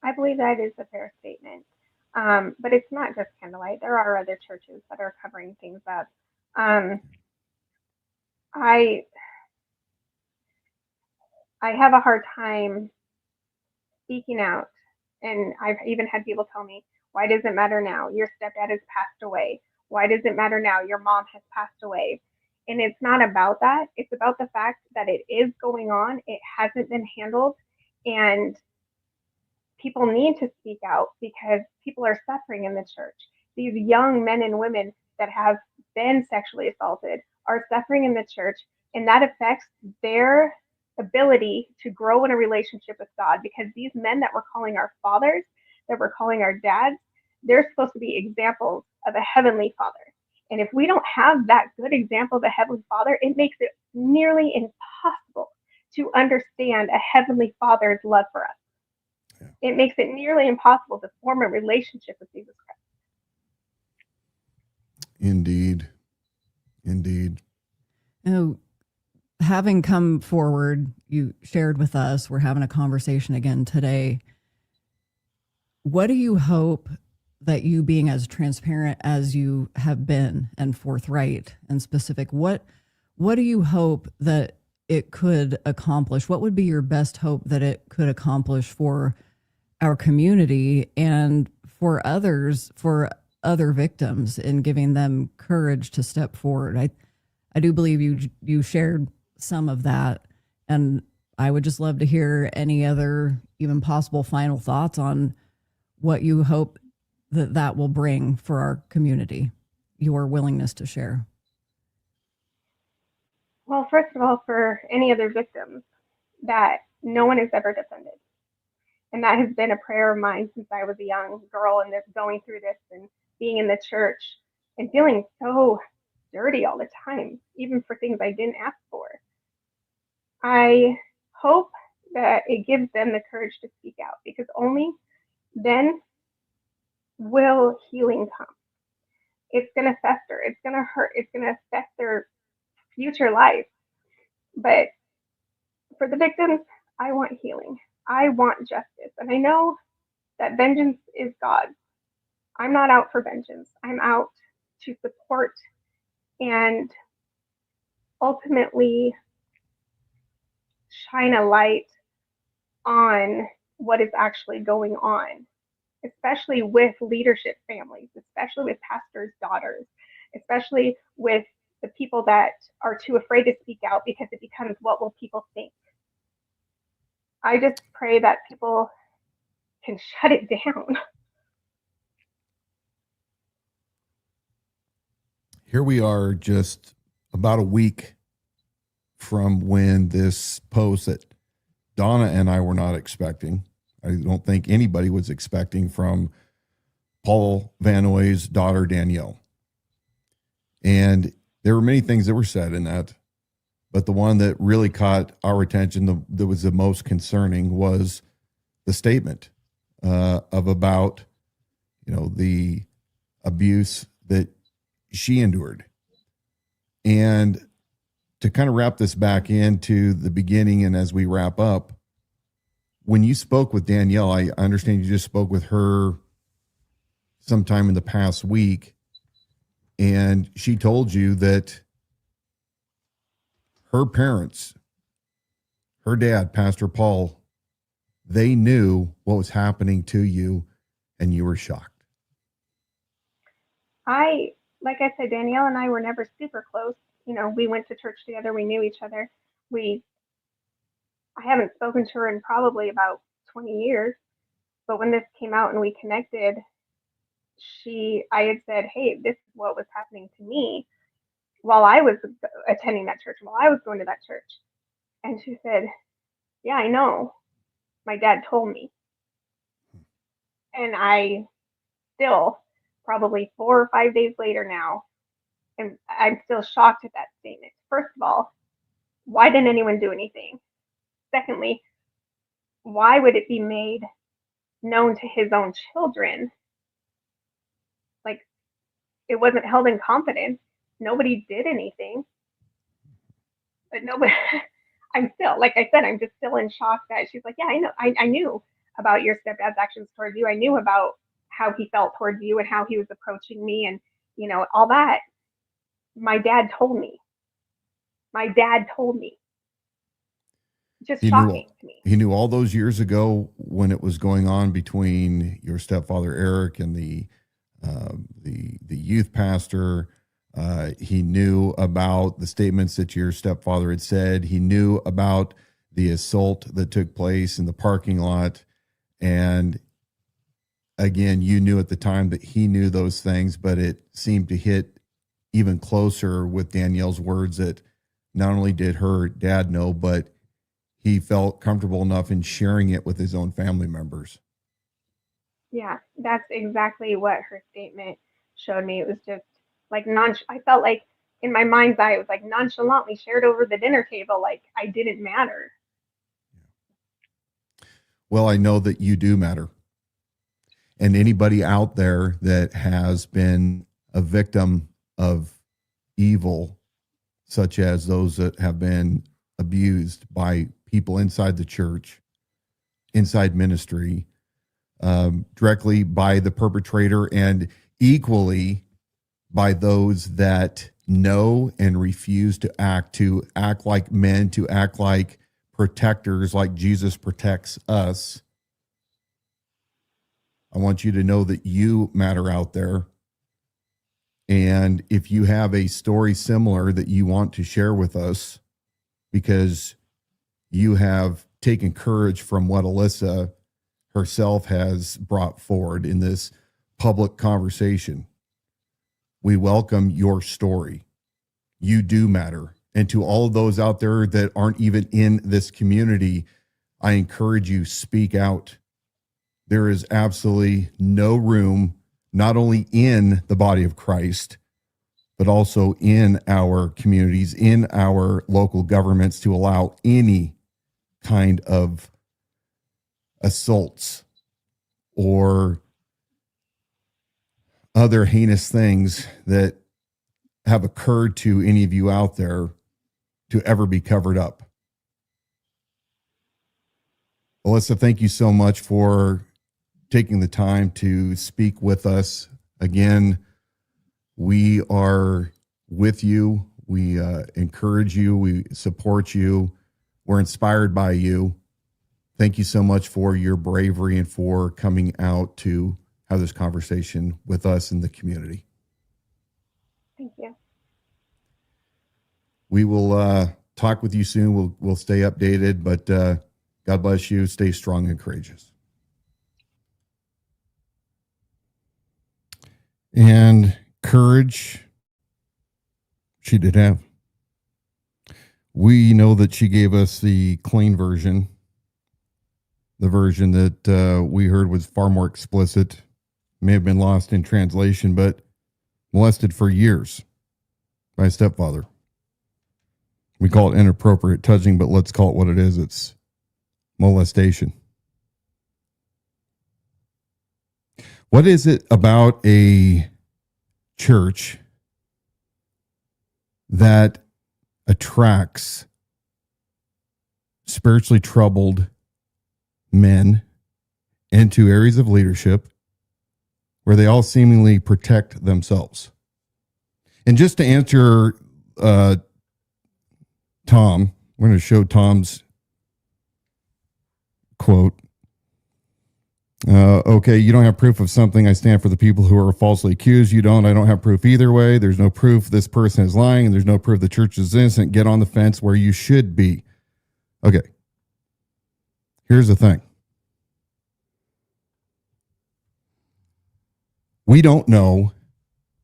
I believe that is a fair statement. But it's not just Candlelight. There are other churches that are covering things up. I have a hard time speaking out. And I've even had people tell me, why does it matter now? Your stepdad has passed away. Why does it matter now? Your mom has passed away. And it's not about that. It's about the fact that it is going on. It hasn't been handled. And people need to speak out because people are suffering in the church. These young men and women that have been sexually assaulted are suffering in the church, and that affects their ability to grow in a relationship with God, because these men that we're calling our fathers, that we're calling our dads, they're supposed to be examples of a heavenly Father. And if we don't have that good example of a heavenly Father, it makes it nearly impossible to understand a heavenly Father's love for us. Yeah. It makes it nearly impossible to form a relationship with Jesus Christ. Indeed. Indeed. Now, having come forward, you shared with us, we're having a conversation again today. What do you hope that you being as transparent as you have been and forthright and specific, what do you hope that it could accomplish? What would be your best hope that it could accomplish for our community and for others, for other victims, in giving them courage to step forward? I do believe you shared some of that, and I would just love to hear any other even possible final thoughts on what you hope that will bring for our community, your willingness to share. Well, first of all, for any other victims, that no one is ever defended. And that has been a prayer of mine since I was a young girl and going through this and being in the church and feeling so dirty all the time, even for things I didn't ask for. I hope that it gives them the courage to speak out, because only then will healing come. It's going to fester. It's going to hurt. It's going to affect their future life. But for the victims, I want healing. I want justice. And I know that vengeance is God's. I'm not out for vengeance. I'm out to support and ultimately shine a light on what is actually going on, especially with leadership families, especially with pastors' daughters, especially with the people that are too afraid to speak out because it becomes, what will people think? I just pray that people can shut it down. Here we are, just about a week from when this post that Dawna and I were not expecting, I don't think anybody was expecting, from Paul Van Noy's daughter, Danielle. And there were many things that were said in that, but the one that really caught our attention, that was the most concerning, was the statement of about, the abuse that she endured. And to kind of wrap this back into the beginning, and as we wrap up, when you spoke with Danielle, I understand you just spoke with her sometime in the past week, and she told you that her parents, her dad, Pastor Paul, they knew what was happening to you, and you were shocked. Like I said, Danielle and I were never super close. We went to church together. We knew each other. I haven't spoken to her in probably about 20 years. But when this came out and we connected, I had said, hey, this is what was happening to me while I was attending that church, while I was going to that church. And she said, yeah, I know. My dad told me. And I still, probably 4 or 5 days later now, and I'm still shocked at that statement. First of all, why didn't anyone do anything? Secondly, why would it be made known to his own children? Like, it wasn't held in confidence. Nobody did anything. But nobody, I'm still, like I said, I'm just still in shock that she's like, yeah, I know. I knew about your stepdad's actions towards you. I knew about how he felt towards you and how he was approaching me and, all that. My dad told me. Just shocking to me. He knew all those years ago when it was going on between your stepfather Eric and the youth pastor. He knew about the statements that your stepfather had said. He knew about the assault that took place in the parking lot. And again, you knew at the time that he knew those things, but it seemed to hit even closer with Danielle's words that not only did her dad know, but he felt comfortable enough in sharing it with his own family members. Yeah, that's exactly what her statement showed me. It was just like I felt like in my mind's eye, it was like nonchalantly shared over the dinner table, like I didn't matter. Well, I know that you do matter. And anybody out there that has been a victim of evil, such as those that have been abused by people inside the church, inside ministry, directly by the perpetrator, and equally by those that know and refuse to act like men, to act like protectors, like Jesus protects us. I want you to know that you matter out there. And if you have a story similar that you want to share with us, because you have taken courage from what Alyssa herself has brought forward in this public conversation, we welcome your story. You do matter. And to all of those out there that aren't even in this community, I encourage you, speak out. There is absolutely no room, not only in the body of Christ, but also in our communities, in our local governments, to allow any kind of assaults or other heinous things that have occurred to any of you out there to ever be covered up. Alyssa, thank you so much for taking the time to speak with us. Again, we are with you. We encourage you. We support you. We're inspired by you. Thank you so much for your bravery and for coming out to have this conversation with us in the community. Thank you. We will talk with you soon. We'll stay updated, but God bless you. Stay strong and courageous. And courage she did have. We know that she gave us the clean version, the version that we heard was far more explicit, may have been lost in translation, but molested for years by a stepfather. We call it inappropriate touching, but let's call it what it is. It's molestation. What is it about a church that attracts spiritually troubled men into areas of leadership where they all seemingly protect themselves? And just to answer Tom, we're going to show Tom's quote. Okay, you don't have proof of something. I stand for the people who are falsely accused. You don't. I don't have proof either way. There's no proof this person is lying, and there's no proof the church is innocent. Get on the fence where you should be. Okay. Here's the thing. We don't know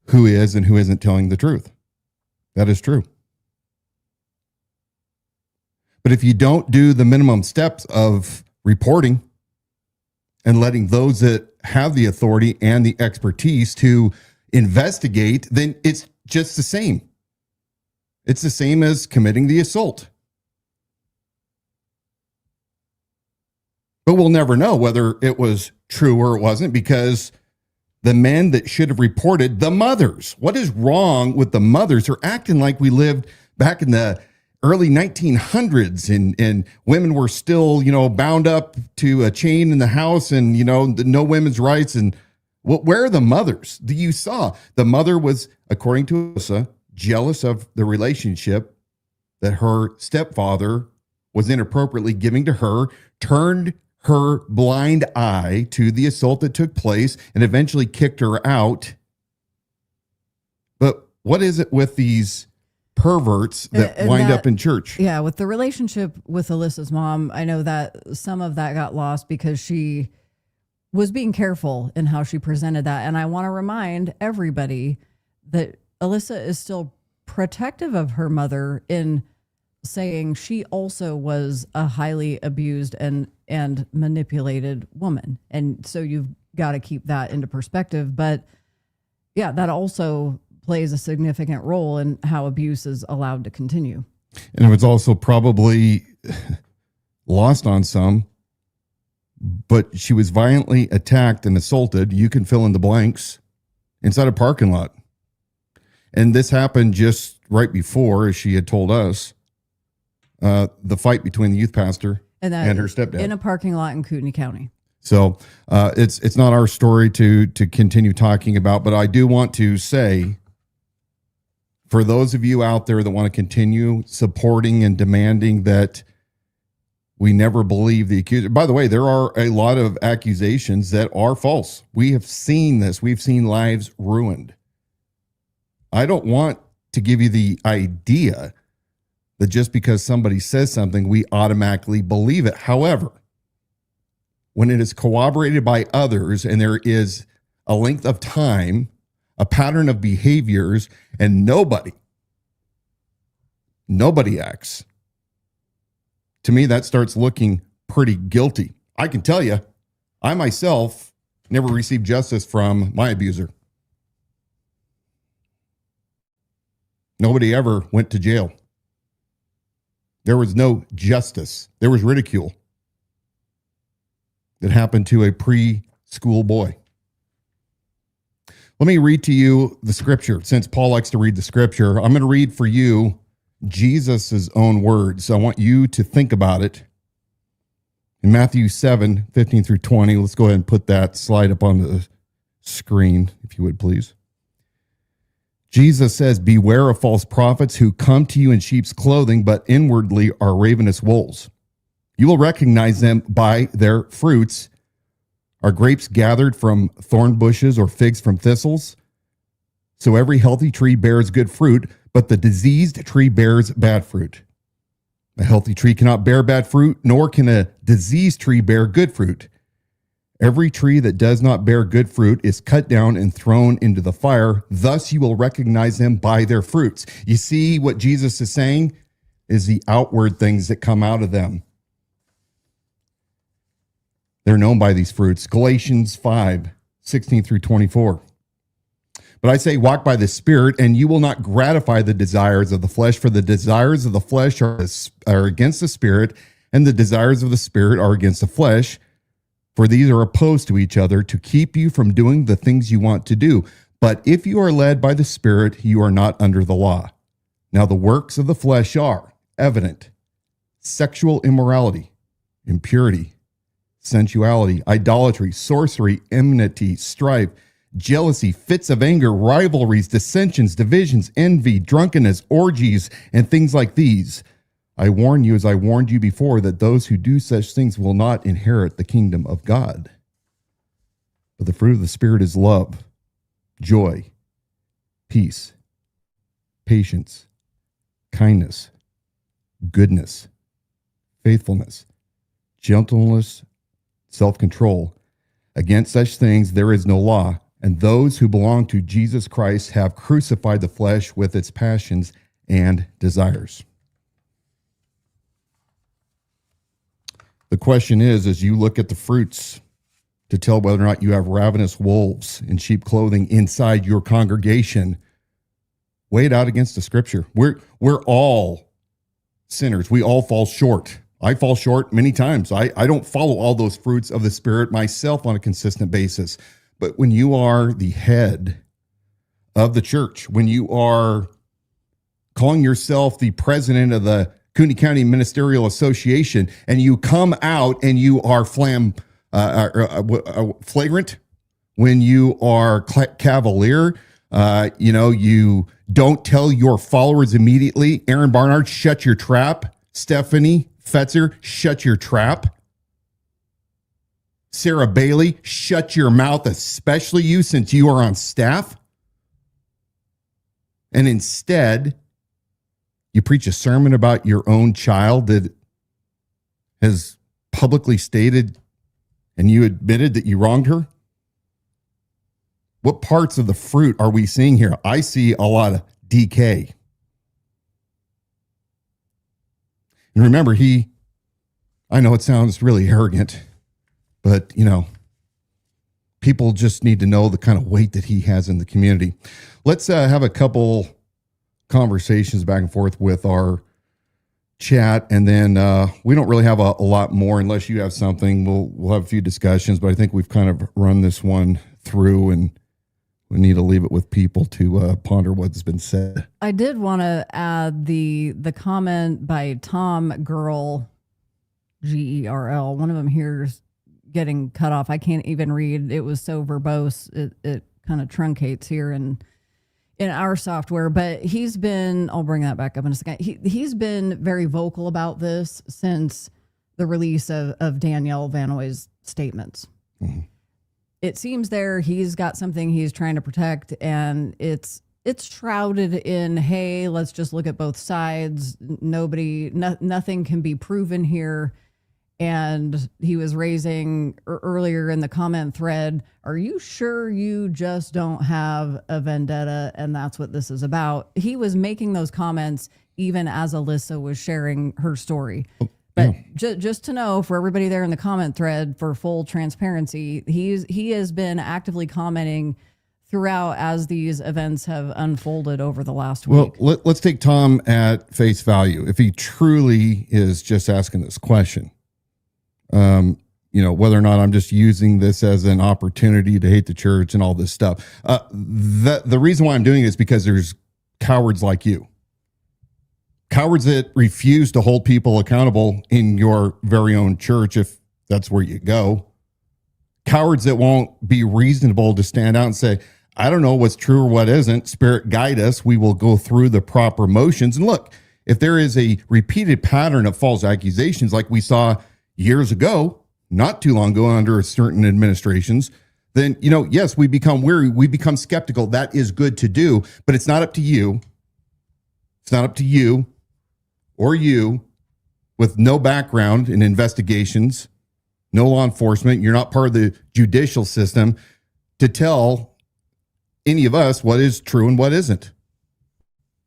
who is and who isn't telling the truth. That is true. But if you don't do the minimum steps of reporting and letting those that have the authority and the expertise to investigate, then it's just the same. It's the same as committing the assault. But we'll never know whether it was true or it wasn't, because the men that should have reported, the mothers, what is wrong with the mothers? They're acting like we lived back in the early 1900s, and women were still, bound up to a chain in the house, and, no women's rights. And where are the mothers? You saw the mother was, according to Alyssa, jealous of the relationship that her stepfather was inappropriately giving to her, turned her blind eye to the assault that took place, and eventually kicked her out. But what is it with these perverts that wind up in church? Yeah, with the relationship with Alyssa's mom, I know that some of that got lost because she was being careful in how she presented that. And I want to remind everybody that Alyssa is still protective of her mother in saying she also was a highly abused and manipulated woman. And so you've got to keep that into perspective. But yeah, that also plays a significant role in how abuse is allowed to continue. And it was also probably lost on some, but she was violently attacked and assaulted. You can fill in the blanks inside a parking lot. And this happened just right before, as she had told us, the fight between the youth pastor and her stepdad in a parking lot in Kootenai County. So it's not our story to continue talking about, but I do want to say, for those of you out there that want to continue supporting and demanding that we never believe the accuser. By the way, there are a lot of accusations that are false. We have seen this. We've seen lives ruined. I don't want to give you the idea that just because somebody says something, we automatically believe it. However, when it is corroborated by others and there is a length of time, a pattern of behaviors, and nobody acts, to me, that starts looking pretty guilty. I can tell you, I myself never received justice from my abuser. Nobody ever went to jail. There was no justice. There was ridicule that happened to a preschool boy. Let me read to you the scripture. Since Paul likes to read the scripture, I'm going to read for you Jesus' own words. I want you to think about it. In Matthew 7:15-20, let's go ahead and put that slide up on the screen, if you would, please. Jesus says, "Beware of false prophets who come to you in sheep's clothing, but inwardly are ravenous wolves. You will recognize them by their fruits. Are grapes gathered from thorn bushes or figs from thistles? So every healthy tree bears good fruit, but the diseased tree bears bad fruit. A healthy tree cannot bear bad fruit, nor can a diseased tree bear good fruit. Every tree that does not bear good fruit is cut down and thrown into the fire. Thus you will recognize them by their fruits." You see what Jesus is saying is the outward things that come out of them. They're known by these fruits. Galatians 5:16-24. "But I say, walk by the Spirit, and you will not gratify the desires of the flesh, for the desires of the flesh are against the Spirit, and the desires of the Spirit are against the flesh. For these are opposed to each other to keep you from doing the things you want to do. But if you are led by the Spirit, you are not under the law. Now the works of the flesh are evident: sexual immorality, impurity, sensuality, idolatry, sorcery, enmity, strife, jealousy, fits of anger, rivalries, dissensions, divisions, envy, drunkenness, orgies, and things like these. I warn you, as I warned you before, that those who do such things will not inherit the kingdom of God. But the fruit of the Spirit is love, joy, peace, patience, kindness, goodness, faithfulness, gentleness, self-control. Against such things there is no law, and those who belong to Jesus Christ have crucified the flesh with its passions and desires." The question is, as you look at the fruits to tell whether or not you have ravenous wolves in sheep clothing inside your congregation, weigh it out against the scripture. We're all sinners. We all fall short. I fall short many times. I don't follow all those fruits of the Spirit myself on a consistent basis. But when you are the head of the church, when you are calling yourself the president of the Kootenai County Ministerial Association, and you come out and you are flagrant, when you are cavalier, you don't tell your followers immediately. Aaron Barnard, shut your trap. Stephanie Fetzer, shut your trap. Sarah Bailey, shut your mouth, especially you, since you are on staff. And instead, you preach a sermon about your own child that has publicly stated and you admitted that you wronged her. What parts of the fruit are we seeing here? I see a lot of decay. And remember, I know it sounds really arrogant, but, people just need to know the kind of weight that he has in the community. Let's have a couple conversations back and forth with our chat, and then we don't really have a lot more unless you have something. We'll have a few discussions, but I think we've kind of run this one through, and we need to leave it with people to ponder what's been said. I did want to add the comment by Tom Gerl, Gerl. One of them here is getting cut off. I can't even read. It was so verbose. It kind of truncates here in our software. But he's been, I'll bring that back up in a second. He's been very vocal about this since the release of Danielle Van Noy's statements. Mm-hmm. It seems he's got something he's trying to protect, and it's shrouded in, hey, let's just look at both sides. Nothing can be proven here. And he was raising earlier in the comment thread, are you sure you just don't have a vendetta and that's what this is about? He was making those comments even as Alyssa was sharing her story. But just to know, for everybody there in the comment thread, for full transparency, he has been actively commenting throughout as these events have unfolded over the last week. Well, let's take Tom at face value. If he truly is just asking this question, whether or not I'm just using this as an opportunity to hate the church and all this stuff. The reason why I'm doing it is because there's cowards like you. Cowards that refuse to hold people accountable in your very own church, if that's where you go. Cowards that won't be reasonable to stand out and say, I don't know what's true or what isn't. Spirit, guide us. We will go through the proper motions. And look, if there is a repeated pattern of false accusations like we saw years ago, not too long ago under certain administrations, then, yes, we become weary. We become skeptical. That is good to do, but it's not up to you. It's not up to you or you with no background in investigations, no law enforcement. You're not part of the judicial system to tell any of us what is true and what isn't.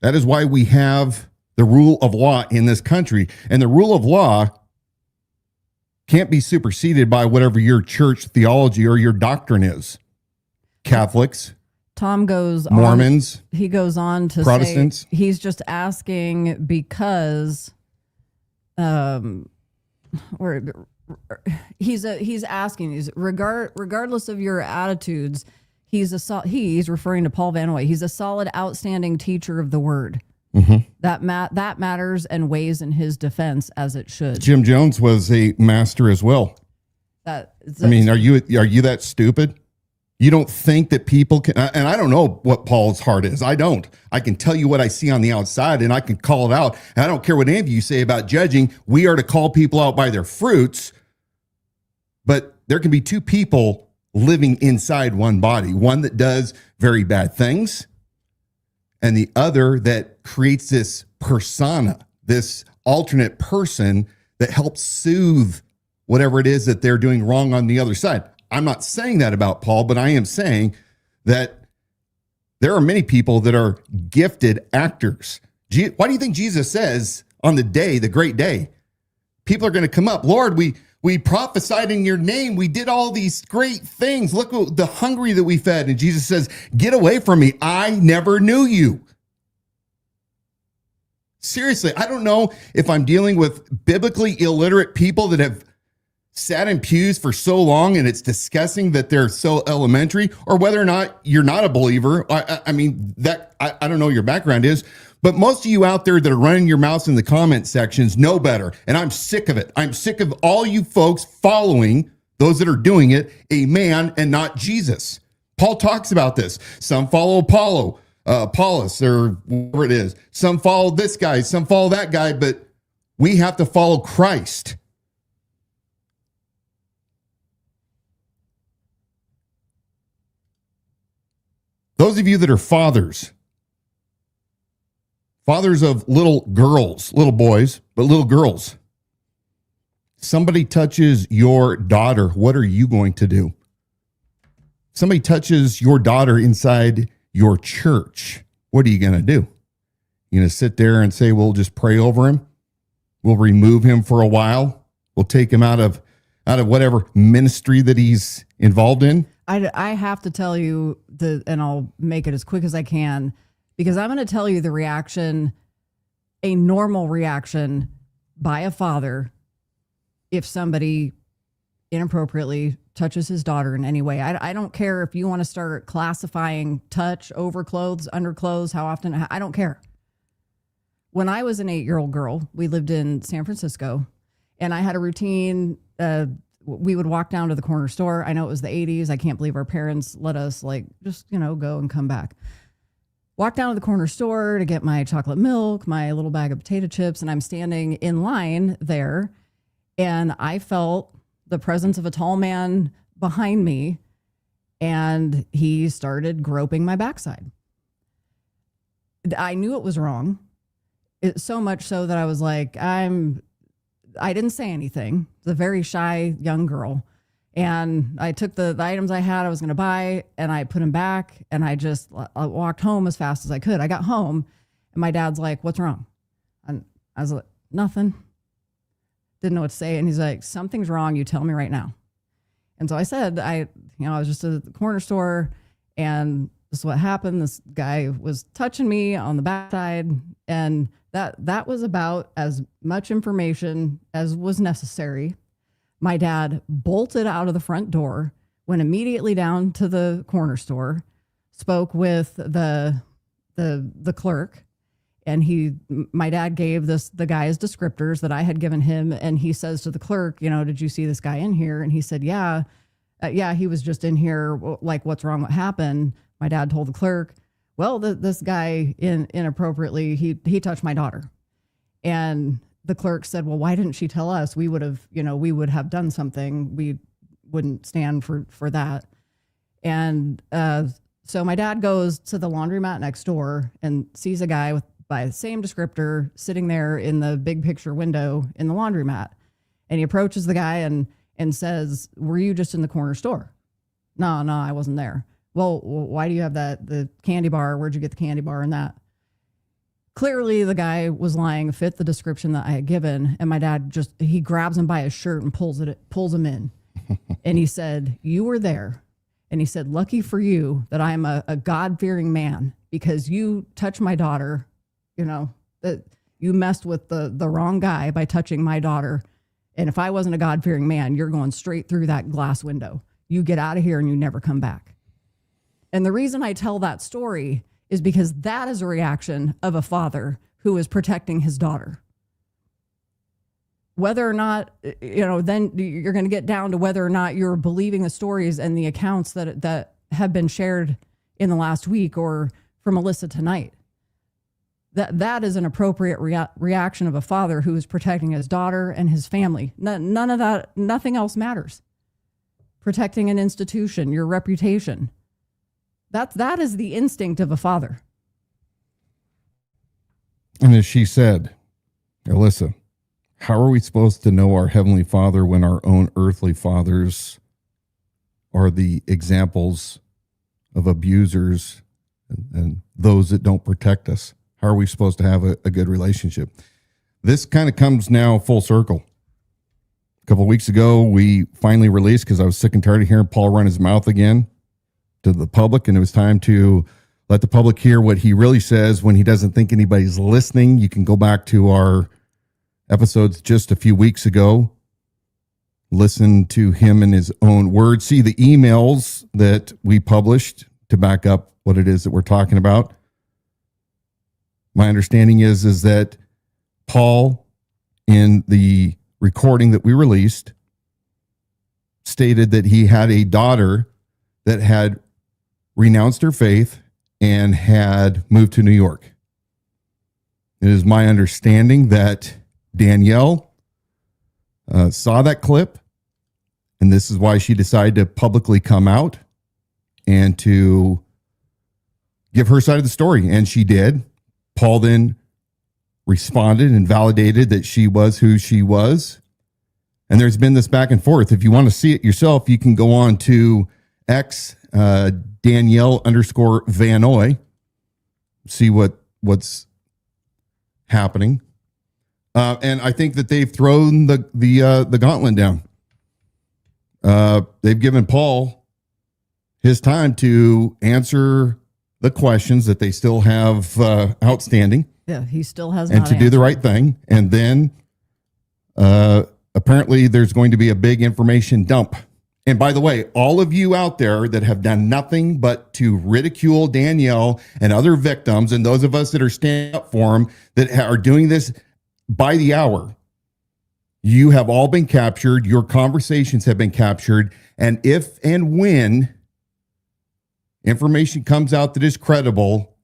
That is why we have the rule of law in this country. And the rule of law can't be superseded by whatever your church theology or your doctrine is. Catholics, Tom goes Mormons, he goes on to Protestants. Say he's just asking because he's asking regardless of your attitudes, he's referring to Paul Van Noy. He's a solid, outstanding teacher of the word. Mm-hmm. That matters and weighs in his defense as it should. Jim Jones was a master as well. Are you that stupid? You don't think that people can, and I don't know what Paul's heart is. I don't. I can tell you what I see on the outside and I can call it out. And I don't care what any of you say about judging. We are to call people out by their fruits. But there can be two people living inside one body, one that does very bad things and the other that creates this persona, this alternate person that helps soothe whatever it is that they're doing wrong on the other side. I'm not saying that about Paul, but I am saying that there are many people that are gifted actors. Why do you think Jesus says on the day, the great day, people are going to come up, Lord, we prophesied in your name. We did all these great things. Look at the hungry that we fed. And Jesus says, get away from me. I never knew you. Seriously, I don't know if I'm dealing with biblically illiterate people that have sat in pews for so long and it's disgusting that they're so elementary, or whether or not you're not a believer. I don't know what your background is, but most of you out there that are running your mouths in the comment sections know better. And I'm sick of it. I'm sick of all you folks following those that are doing it, a man and not Jesus. Paul talks about this. Some follow Apollos, or whatever it is. Some follow this guy, some follow that guy, but we have to follow Christ. Those of you that are fathers of little girls, little boys, but little girls, somebody touches your daughter, what are you going to do? Somebody touches your daughter inside your church, what are you going to do? You're going to sit there and say, we'll just pray over him. We'll remove him for a while. We'll take him out of whatever ministry that he's involved in. I have to tell you and I'll make it as quick as I can, because I'm going to tell you the reaction, a normal reaction by a father if somebody inappropriately touches his daughter in any way. I don't care if you want to start classifying touch, over clothes, under clothes, how often, I don't care. When I was an 8-year-old girl, we lived in San Francisco, and I had a routine. We would walk down to the corner store. I know it was the 80s. I can't believe our parents let us just, go and come back. Walk down to the corner store to get my chocolate milk, my little bag of potato chips, and I'm standing in line there, and I felt the presence of a tall man behind me, and he started groping my backside. I knew it was wrong. So much so that I was like, I didn't say anything. It's a very shy young girl. And I took the items I had, I was going to buy, and I put them back, and I walked home as fast as I could. I got home, and my dad's like, "What's wrong?" And I was like, "Nothing." Didn't know what to say. And he's like, "Something's wrong. You tell me right now." And so I said, I was just at the corner store, and this is what happened. This guy was touching me on the backside, and that was about as much information as was necessary. My dad bolted out of the front door, went immediately down to the corner store, spoke with the clerk, and my dad gave the guy's descriptors that I had given him, and he says to the clerk, "Did you see this guy in here?" And he said, "Yeah, he was just in here. Like, what's wrong? What happened?" My dad told the clerk, "Well, this guy inappropriately, he touched my daughter." And the clerk said, "Well, why didn't she tell us? We would have done something. We wouldn't stand for that." And so my dad goes to the laundromat next door and sees a guy by the same descriptor sitting there in the big picture window in the laundromat. And he approaches the guy and says, "Were you just in the corner store?" No, I wasn't there." "Well, why do you have the candy bar? Where'd you get the candy bar and that?" Clearly, the guy was lying, fit the description that I had given. And my dad he grabs him by his shirt and pulls him in. And he said, "You were there." And he said, "Lucky for you that I'm a God-fearing man, because you touched my daughter, that you messed with the wrong guy by touching my daughter. And if I wasn't a God-fearing man, you're going straight through that glass window. You get out of here and you never come back." And the reason I tell that story is because that is a reaction of a father who is protecting his daughter. Whether or not, then you're going to get down to whether or not you're believing the stories and the accounts that have been shared in the last week or from Alyssa tonight. That is an appropriate reaction of a father who is protecting his daughter and his family. None of that, nothing else matters. Protecting an institution, your reputation. That is the instinct of a father. And as she said, Alyssa, how are we supposed to know our Heavenly Father when our own earthly fathers are the examples of abusers and those that don't protect us? How are we supposed to have a good relationship? This kind of comes now full circle. A couple of weeks ago, we finally released, because I was sick and tired of hearing Paul run his mouth again, to the public, and it was time to let the public hear what he really says when he doesn't think anybody's listening. You can go back to our episodes just a few weeks ago, listen to him in his own words, see the emails that we published to back up what it is that we're talking about. My understanding is that Paul, in the recording that we released, stated that he had a daughter that had renounced her faith and had moved to New York. It is my understanding that Danielle saw that clip, and this is why she decided to publicly come out and to give her side of the story, and she did. Paul then responded and validated that she was who she was, and there's been this back and forth. If you want to see it yourself, you can go on to X, Danielle _Van Noy, see what's happening. And I think that they've thrown the gauntlet down. They've given Paul his time to answer the questions that they still have outstanding. Yeah, he still has and not to do the right thing. And then apparently there's going to be a big information dump And by the way, all of you out there that have done nothing but to ridicule Danielle and other victims, and those of us that are standing up for them, that are doing this by the hour, you have all been captured. Your conversations have been captured. And if and when information comes out that is credible,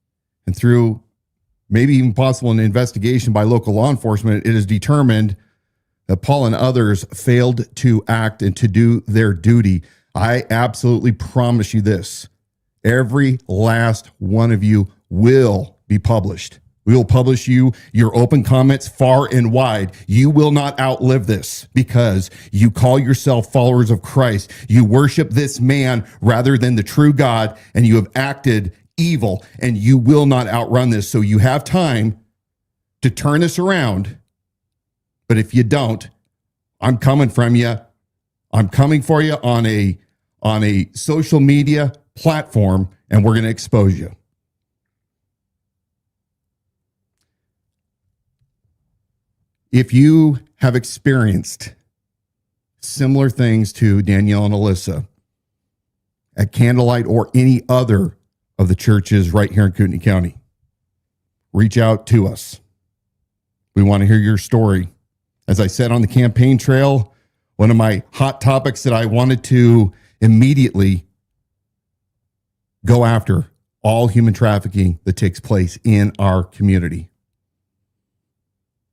and through maybe even possible an investigation by local law enforcement, it is determined that Paul and others failed to act and to do their duty, I absolutely promise you this: every last one of you will be published. We will publish your open comments far and wide. You will not outlive this because you call yourself followers of Christ. You worship this man rather than the true God, and you have acted evil, and you will not outrun this. So you have time to turn this around. But if you don't, I'm coming from you. I'm coming for you on a social media platform, and we're going to expose you. If you have experienced similar things to Danielle and Alyssa at Candlelight or any other of the churches right here in Kootenai County, reach out to us. We want to hear your story. As I said on the campaign trail, one of my hot topics that I wanted to immediately go after: all human trafficking that takes place in our community.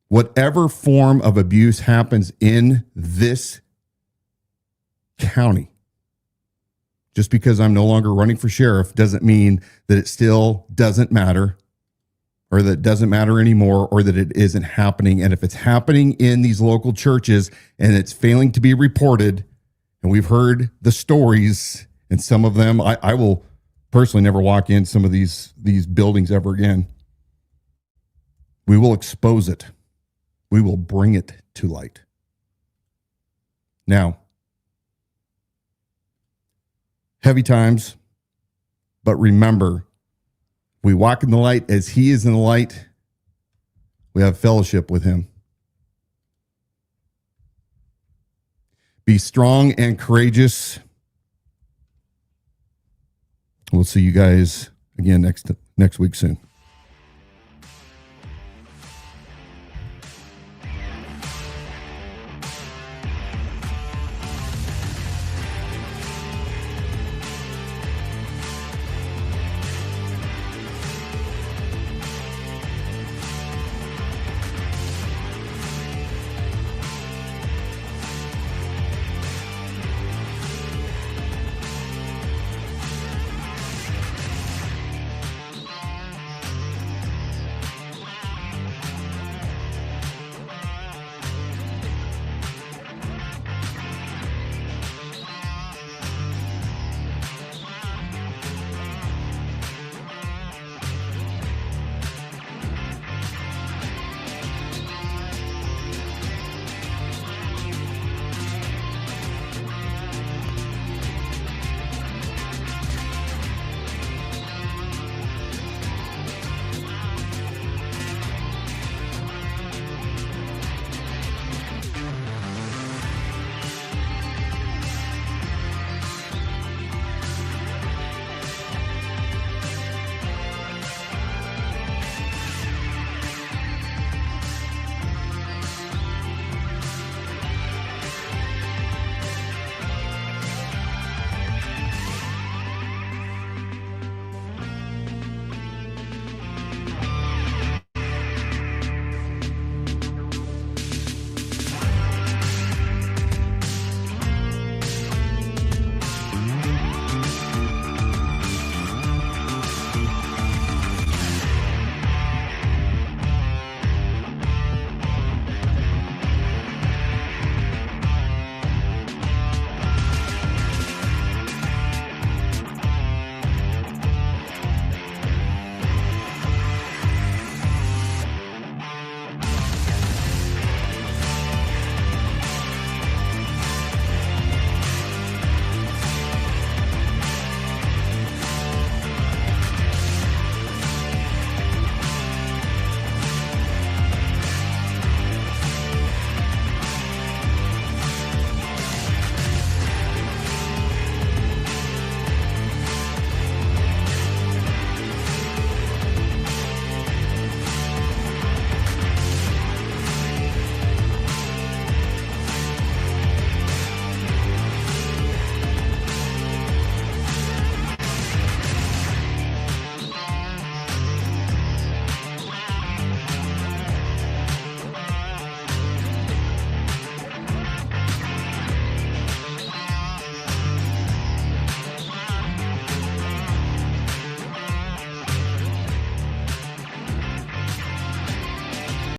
Whatever form of abuse happens in this county, just because I'm no longer running for sheriff doesn't mean that it still doesn't matter, or that it doesn't matter anymore, or that it isn't happening. And if it's happening in these local churches and it's failing to be reported, and we've heard the stories, and some of them, I will personally never walk in some of these buildings ever again. We will expose it. We will bring it to light. Now, heavy times, but remember, we walk in the light as he is in the light. We have fellowship with him. Be strong and courageous. We'll see you guys again next week soon.